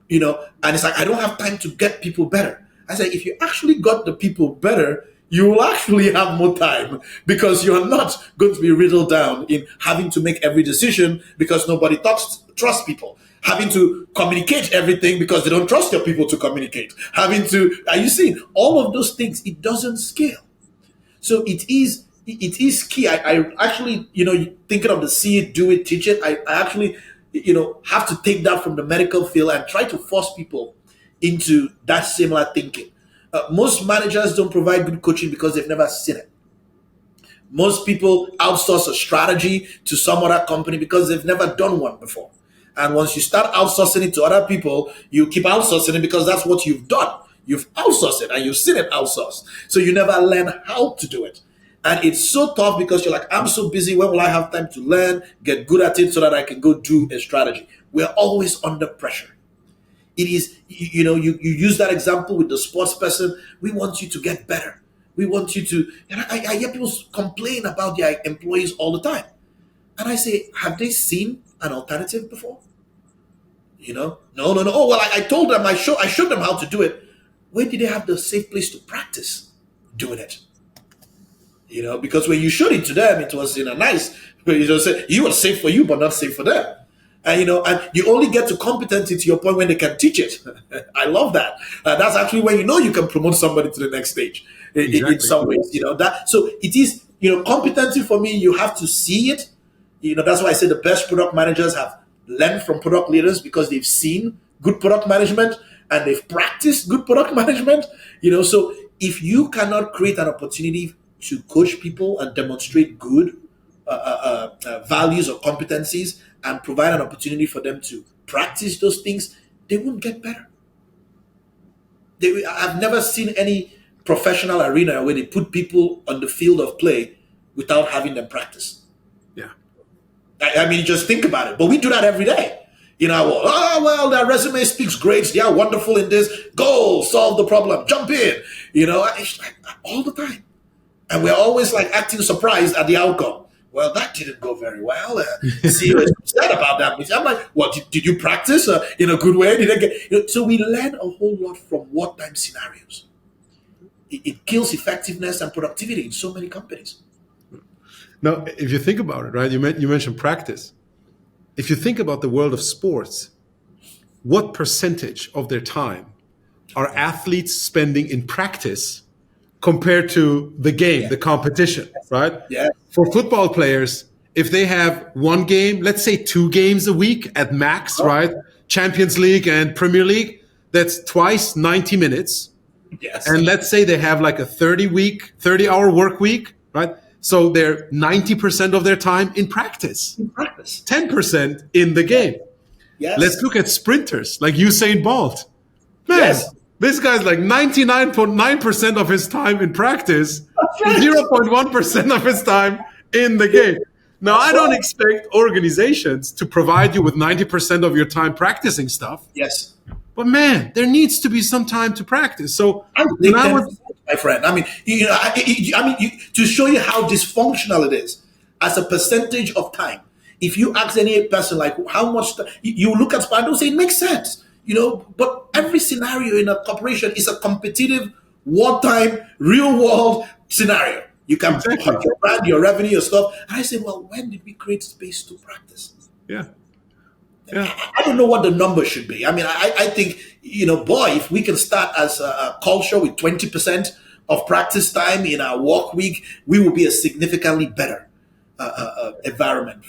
and it's like, I don't have time to get people better. I say, if you actually got the people better, you will actually have more time, because you're not going to be riddled down in having to make every decision because nobody trusts people. Having to communicate everything because they don't trust your people to communicate. Are you seeing all of those things? It doesn't scale. So it is key. I actually, thinking of the see it, do it, teach it. I actually, have to take that from the medical field and try to force people into that similar thinking. Most managers don't provide good coaching because they've never seen it. Most people outsource a strategy to some other company because they've never done one before. And once you start outsourcing it to other people, you keep outsourcing it because that's what you've done. You've outsourced it and you've seen it outsourced. So you never learn how to do it. And it's so tough because you're like, I'm so busy. When will I have time to learn, get good at it so that I can go do a strategy? We're always under pressure. It is, you use that example with the sports person. We want you to get better. We want you to, and I hear people complain about their employees all the time. And I say, have they seen an alternative before? No. Oh, well, I told them, I showed them how to do it. Where did they have the safe place to practice doing it? Because when you showed it to them, it was nice, but you just said, you were safe for you, but not safe for them. And, and you only get to competency to your point when they can teach it. I love that. That's actually when you can promote somebody to the next stage in some ways, that. So it is, competency for me, you have to see it. That's why I say the best product managers have learned from product leaders because they've seen good product management and they've practiced good product management. So if you cannot create an opportunity to coach people and demonstrate good values or competencies and provide an opportunity for them to practice those things, they won't get better. I've never seen any professional arena where they put people on the field of play without having them practice.
Yeah.
I mean, just think about it. But we do that every day. Their resume speaks great. They are wonderful in this. Go, solve the problem, jump in. It's like all the time. And we're always like acting surprised at the outcome. Well, that didn't go very well. CEO is upset about that. I'm like, well, did you practice in a good way? Did I get? So we learn a whole lot from wartime scenarios. It kills effectiveness and productivity in so many companies.
Now, if you think about it, right, you mentioned practice. If you think about the world of sports, what percentage of their time are athletes spending in practice compared to the game, the competition, right?
Yeah.
For football players, if they have one game, let's say 2 games a week at max, right? Champions League and Premier League, that's twice 90 minutes.
Yes.
And let's say they have like a 30-hour work week, right? So they're 90% of their time in practice. 10% in the game.
Yes.
Let's look at sprinters like Usain Bolt. Man, yes. This guy's like 99.9% of his time in practice, 0.1% of his time in the game. Now, I don't expect organizations to provide you with 90% of your time practicing stuff.
Yes.
But man, there needs to be some time to practice. So,
my friend, I mean, to show you how dysfunctional it is, as a percentage of time, if you ask any person like how much, you look at Spando and say it makes sense. But every scenario in a corporation is a competitive, wartime, real world scenario. You can put your brand, your revenue, your stuff. And I say, well, when did we create space to practice?
Yeah.
I don't know what the number should be. I mean, I think, if we can start as a culture with 20% of practice time in our work week, we will be a significantly better environment.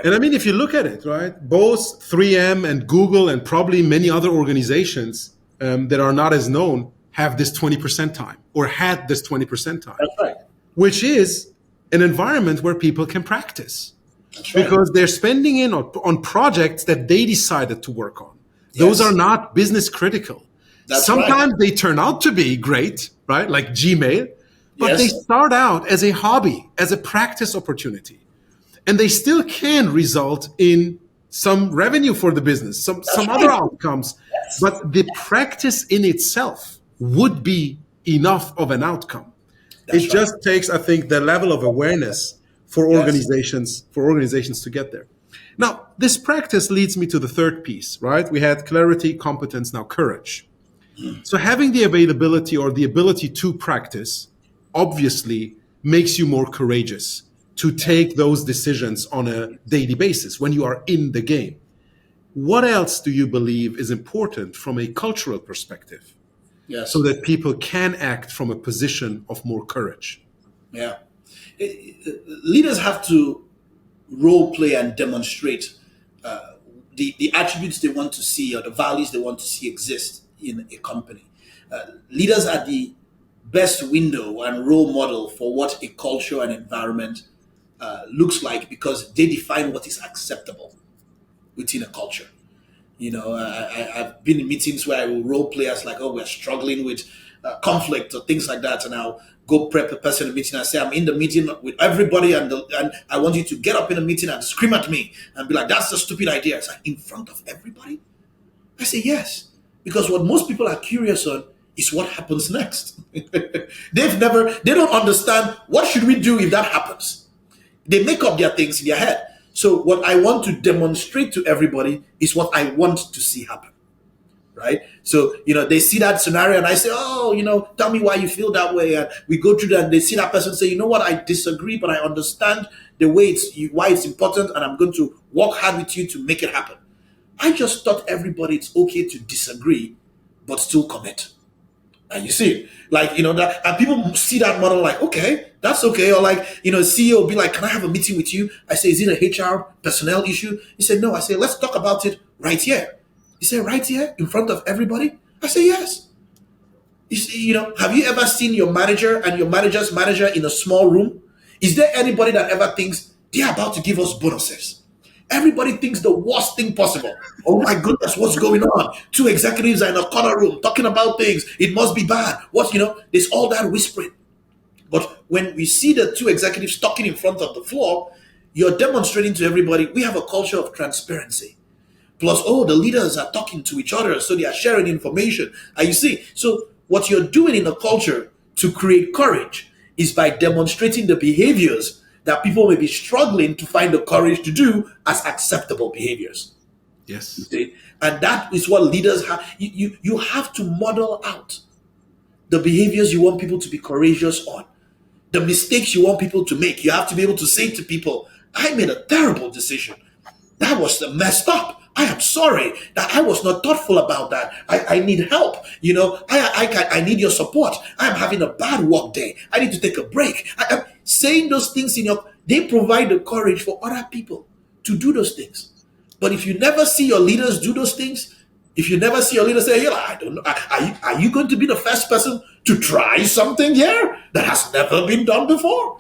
And I mean, if you look at it, right, both 3M and Google and probably many other organizations that are not as known have this 20% time or had this 20% time.
That's right.
Which is an environment where people can practice. That's right. Because they're spending on projects that they decided to work on. Yes. Those are not business critical.
That's right.
Sometimes they turn out to be great, right? Like Gmail, but they
Yes,
start out as a hobby, as a practice opportunity. And they still can result in some revenue for the business,
that's
some other
right.
outcomes.
Yes,
But the practice in itself would be enough of an outcome. It
that's right.
just takes, I think, the level of awareness
Yes.
for organizations to get there. Now, this practice leads me to the third piece, right? We had clarity, competence, now courage. So having the availability or the ability to practice obviously makes you more courageous to take those decisions on a daily basis when you are in the game. What else do you believe is important from a cultural perspective so
Yes.
that people can act from a position of more courage?
Yeah. Leaders have to role play and demonstrate the attributes they want to see or the values they want to see exist in a company. Leaders are the best window and role model for what a culture and environment looks like because they define what is acceptable within a culture. I've been in meetings where I will role play as like, oh, we're struggling with conflict or things like that, and I'll go prep a person in the meeting and say, I'm in the meeting with everybody, and I want you to get up in the meeting and scream at me and be like, that's a stupid idea. It's like, in front of everybody? I say yes, because what most people are curious on is what happens next. They don't understand what should we do if that happens. They make up their things in their head. So what I want to demonstrate to everybody is what I want to see happen. Right? So, they see that scenario and I say, oh, tell me why you feel that way. And we go through that and they see that person say, you know what, I disagree, but I understand the way why it's important and I'm going to work hard with you to make it happen. I just taught everybody it's okay to disagree, but still commit. And you see, that, and people see that model like, okay, that's okay. Or like, CEO will be like, can I have a meeting with you? I say, is it a HR personnel issue? He said, no. I say, let's talk about it right here. He said, right here in front of everybody? I say, yes. You see, have you ever seen your manager and your manager's manager in a small room? Is there anybody that ever thinks they're about to give us bonuses? Everybody thinks the worst thing possible. Oh my goodness, what's going on? Two executives are in a corner room talking about things. It must be bad. There's all that whispering. But when we see the two executives talking in front of the floor, you're demonstrating to everybody we have a culture of transparency. Plus, the leaders are talking to each other, so they are sharing information. And you see, so what you're doing in a culture to create courage is by demonstrating the behaviors that people may be struggling to find the courage to do as acceptable behaviors.
Yes.
See? And that is what leaders have. You have to model out the behaviors you want people to be courageous on, the mistakes you want people to make. You have to be able to say to people, I made a terrible decision. That was messed up. I am sorry that I was not thoughtful about that. I need help. I need your support. I am having a bad work day. I need to take a break. Saying those things they provide the courage for other people to do those things. But if you never see your leaders do those things, if you never see your leaders say, I don't know, are you going to be the first person to try something here that has never been done before?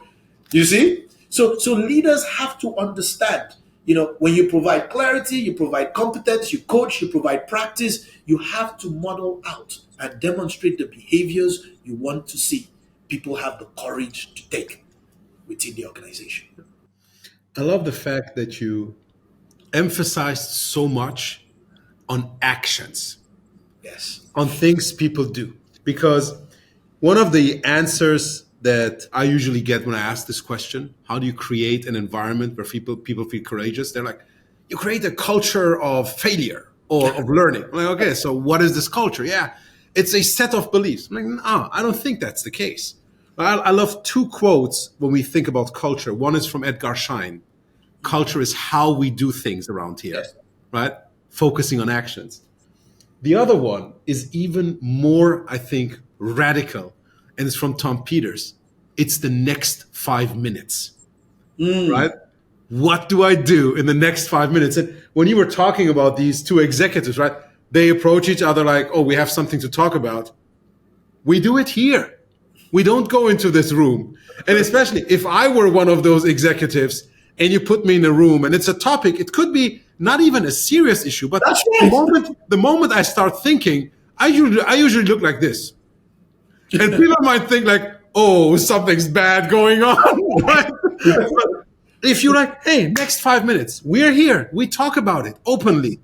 You see? So leaders have to understand, when you provide clarity, you provide competence, you coach, you provide practice, you have to model out and demonstrate the behaviors you want to see people have the courage to take within the organization.
I love the fact that you emphasized so much on actions,
Yes.
on things people do. Because one of the answers that I usually get when I ask this question, how do you create an environment where people feel courageous? They're like, you create a culture of failure or of learning. I'm like, okay, so what is this culture? Yeah, it's a set of beliefs. I'm like, no, I don't think that's the case. I love two quotes when we think about culture. One is from Edgar Schein. Culture is how we do things around here,
Yes.
right? Focusing on actions. The other one is even more, I think, radical, and it's from Tom Peters. It's the next 5 minutes, right? What do I do in the next 5 minutes? And when you were talking about these two executives, right? They approach each other like, oh, we have something to talk about. We do it here. We don't go into this room. And especially if I were one of those executives and you put me in a room and it's a topic, it could be not even a serious issue, but
That's right.
the moment I start thinking, I usually look like this. And people might think like, oh, something's bad going on. Right? But if you're like, hey, next 5 minutes, we're here, we talk about it openly,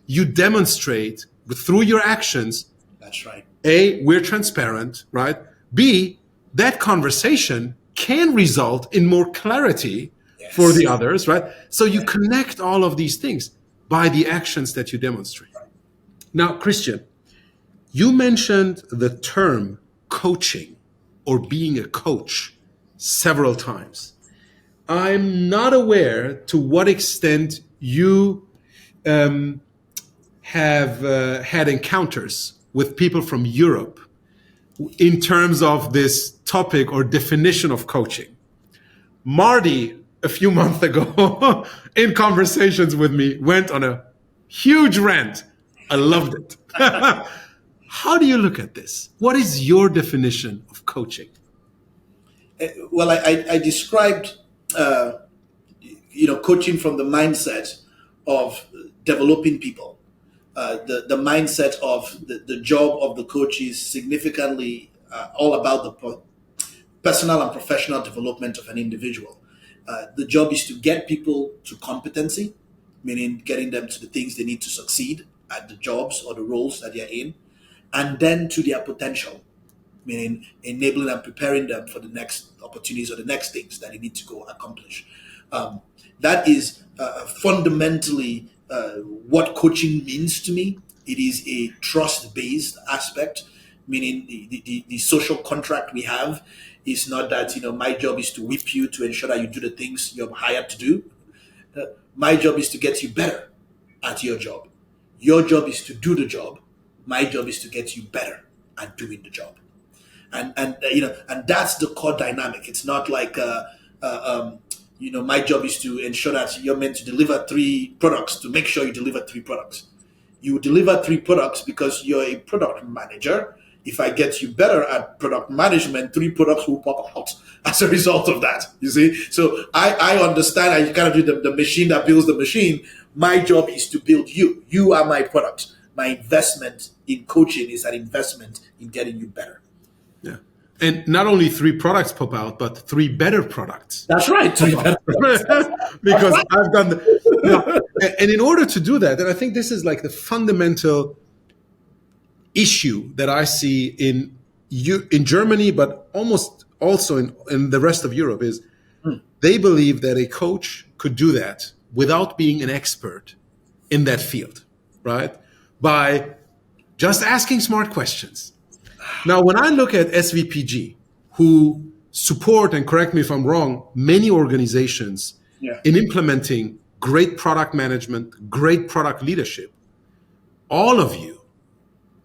you demonstrate through your actions,
That's right.
A, we're transparent, right? B, that conversation can result in more clarity for
Yes.
the others, right? So you connect all of these things by the actions that you demonstrate. Now, Christian, you mentioned the term coaching or being a coach several times. I'm not aware to what extent you have had encounters with people from Europe in terms of this topic or definition of coaching. Marty, a few months ago, in conversations with me, went on a huge rant. I loved it. How do you look at this? What is your definition of coaching?
Well, I described, coaching from the mindset of developing people. The mindset of the job of the coach is significantly all about the personal and professional development of an individual. The job is to get people to competency, meaning getting them to the things they need to succeed at the jobs or the roles that they're in, and then to their potential, meaning enabling and preparing them for the next opportunities or the next things that they need to go accomplish. That is fundamentally what coaching means to me. It is a trust-based aspect, meaning the social contract we have is not that my job is to whip you to ensure that you do the things you're hired to do. My job is to get you better at your job. Your job is to do the job. My job is to get you better at doing the job. And that's the core dynamic. It's not like my job is to ensure that you're meant to deliver 3 products, to make sure you deliver 3 products. You deliver 3 products because you're a product manager. If I get you better at product management, 3 products will pop out as a result of that. You see? So I understand. I kind of do the machine that builds the machine. My job is to build you. You are my product. My investment in coaching is an investment in getting you better.
Yeah. And not only 3 products pop out, but 3 better products.
That's right. 3 better products.
Because I've done and in order to do that, and I think this is like the fundamental issue that I see in Germany, but almost also in the rest of Europe, is they believe that a coach could do that without being an expert in that field, right? By just asking smart questions. Now, when I look at SVPG, who support, and correct me if I'm wrong, many organizations in implementing great product management, great product leadership, all of you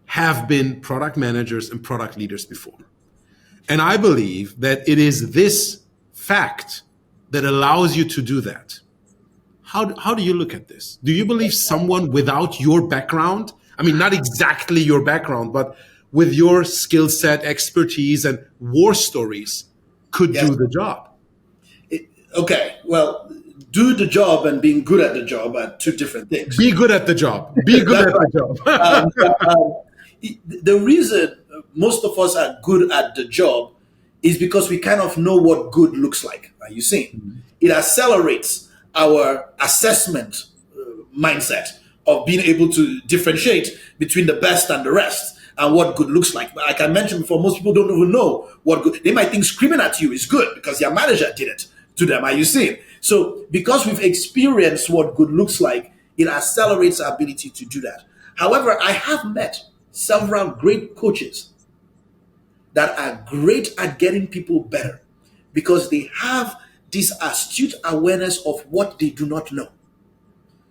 have been product managers and product leaders before. And I believe that it is this fact that allows you to do that. How do you look at this? Do you believe someone without your background, I mean, not exactly your background, but with your skill set, expertise, and war stories could do the job?
Okay, well, do the job and being good at the job are 2 different things.
Be good at the job. Be good at the job.
The reason most of us are good at the job is because we kind of know what good looks like. Are you seeing? It accelerates our assessment mindset of being able to differentiate between the best and the rest and what good looks like. Like I mentioned before, most people don't even know what good. They might think screaming at you is good because their manager did it to them. Are you seeing? So because we've experienced what good looks like, it accelerates our ability to do that. However, I have met several great coaches that are great at getting people better because they have this astute awareness of what they do not know.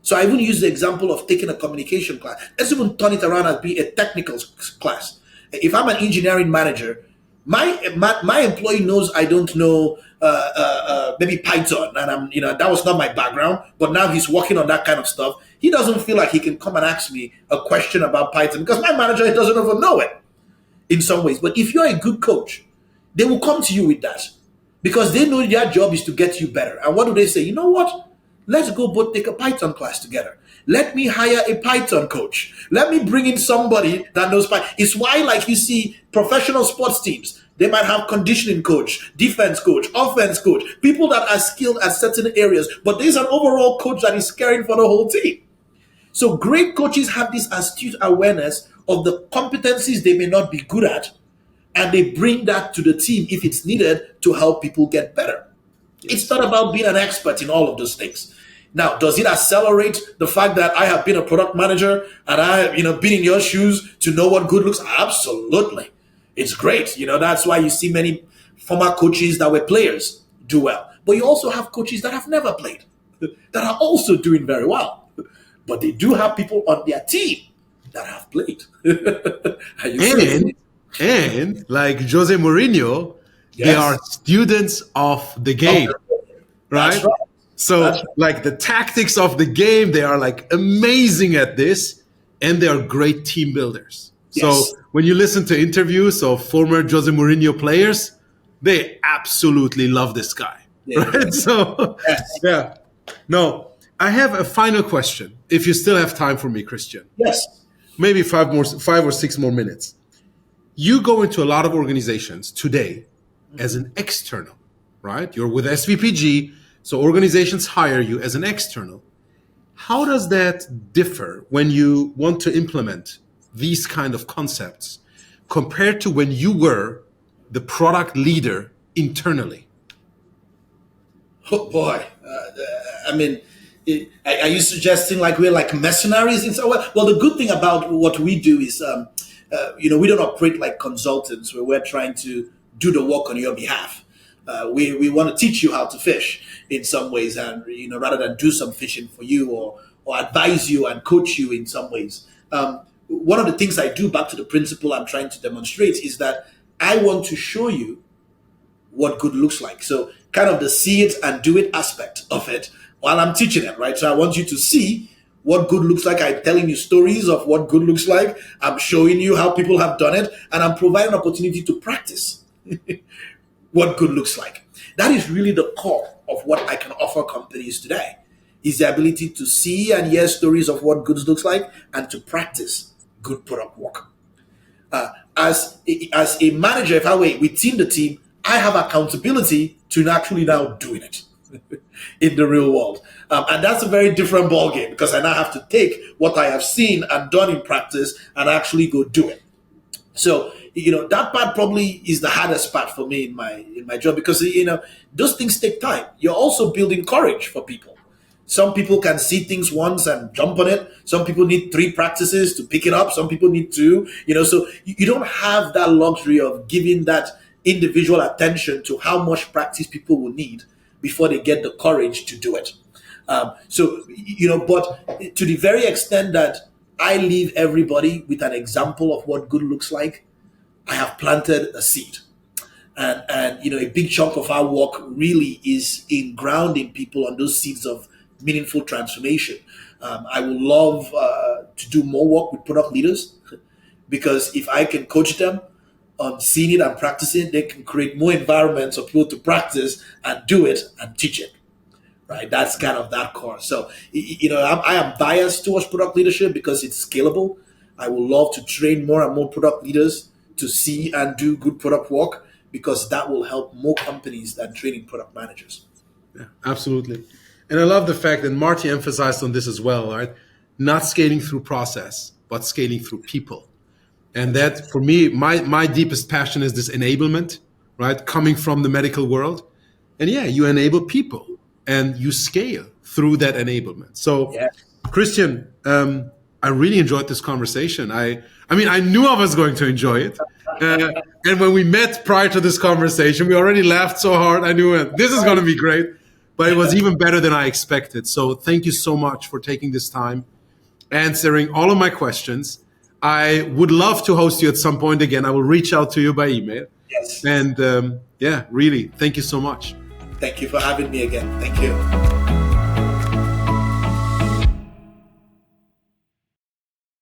So I even use the example of taking a communication class. Let's even turn it around as being a technical class. If I'm an engineering manager, my employee knows I don't know maybe Python, and that was not my background. But now he's working on that kind of stuff. He doesn't feel like he can come and ask me a question about Python because my manager doesn't even know it in some ways. But if you're a good coach, they will come to you with that because they know their job is to get you better. And what do they say? You know what? Let's go both take a Python class together. Let me hire a Python coach. Let me bring in somebody that knows Python. It's why, like you see, professional sports teams, they might have conditioning coach, defense coach, offense coach, people that are skilled at certain areas, but there's an overall coach that is caring for the whole team. So great coaches have this astute awareness of the competencies they may not be good at, and they bring that to the team if it's needed to help people get better. It's not about being an expert in all of those things. Now, does it accelerate the fact that I have been a product manager and I, been in your shoes to know what good looks? Absolutely. It's great. That's why you see many former coaches that were players do well. But you also have coaches that have never played that are also doing very well. But they do have people on their team that have played.
And like Jose Mourinho,
Yes.
they are students of the game, right?
That's right.
So
That's right.
like the tactics of the game, they are like amazing at this, and they are great team builders.
Yes.
So when you listen to interviews of former Jose Mourinho players, they absolutely love this guy,
Yeah.
right? So
Yes.
yeah, no, I have a final question. If you still have time for me, Christian,
Yes.
maybe 5 or 6 more minutes. You go into a lot of organizations today as an external, right? You're with SVPG, so organizations hire you as an external. How does that differ when you want to implement these kind of concepts compared to when you were the product leader internally?
Oh boy. Are you suggesting like we're like mercenaries? Well, the good thing about what we do is, we don't operate like consultants where we're trying to do the work on your behalf. We want to teach you how to fish in some ways, and rather than do some fishing for you or advise you and coach you in some ways. One of the things I do, back to the principle I'm trying to demonstrate, is that I want to show you what good looks like. So kind of the see it and do it aspect of it while I'm teaching it, right? So I want you to see what good looks like. I'm telling you stories of what good looks like. I'm showing you how people have done it, and I'm providing an opportunity to practice what good looks like. That is really the core of what I can offer companies today, is the ability to see and hear stories of what good looks like and to practice good product work. As a manager, if I were within the team, I have accountability to actually now doing it in the real world. And that's a very different ballgame, because I now have to take what I have seen and done in practice and actually go do it. So, that part probably is the hardest part for me in my job, because, those things take time. You're also building courage for people. Some people can see things once and jump on it. Some people need 3 practices to pick it up. Some people need 2, so you don't have that luxury of giving that individual attention to how much practice people will need before they get the courage to do it. But to the very extent that I leave everybody with an example of what good looks like, I have planted a seed. And a big chunk of our work really is in grounding people on those seeds of meaningful transformation. I would love to do more work with product leaders, because if I can coach them on seeing it and practicing, they can create more environments for people to practice and do it and teach it. Right? That's kind of that core. So, I am biased towards product leadership because it's scalable. I would love to train more and more product leaders to see and do good product work, because that will help more companies than training product managers.
Yeah, absolutely. And I love the fact that Marty emphasized on this as well, right? Not scaling through process, but scaling through people. And that, for me, my deepest passion is this enablement, right? Coming from the medical world. And yeah, you enable people and you scale through that enablement. So,
Yeah.
Christian, I really enjoyed this conversation. I knew I was going to enjoy it. And when we met prior to this conversation, we already laughed so hard. I knew this is going to be great. But it was even better than I expected. So thank you so much for taking this time, answering all of my questions. I would love to host you at some point again. I will reach out to you by email.
Yes.
And really, thank you so much.
Thank you for having me again. Thank you.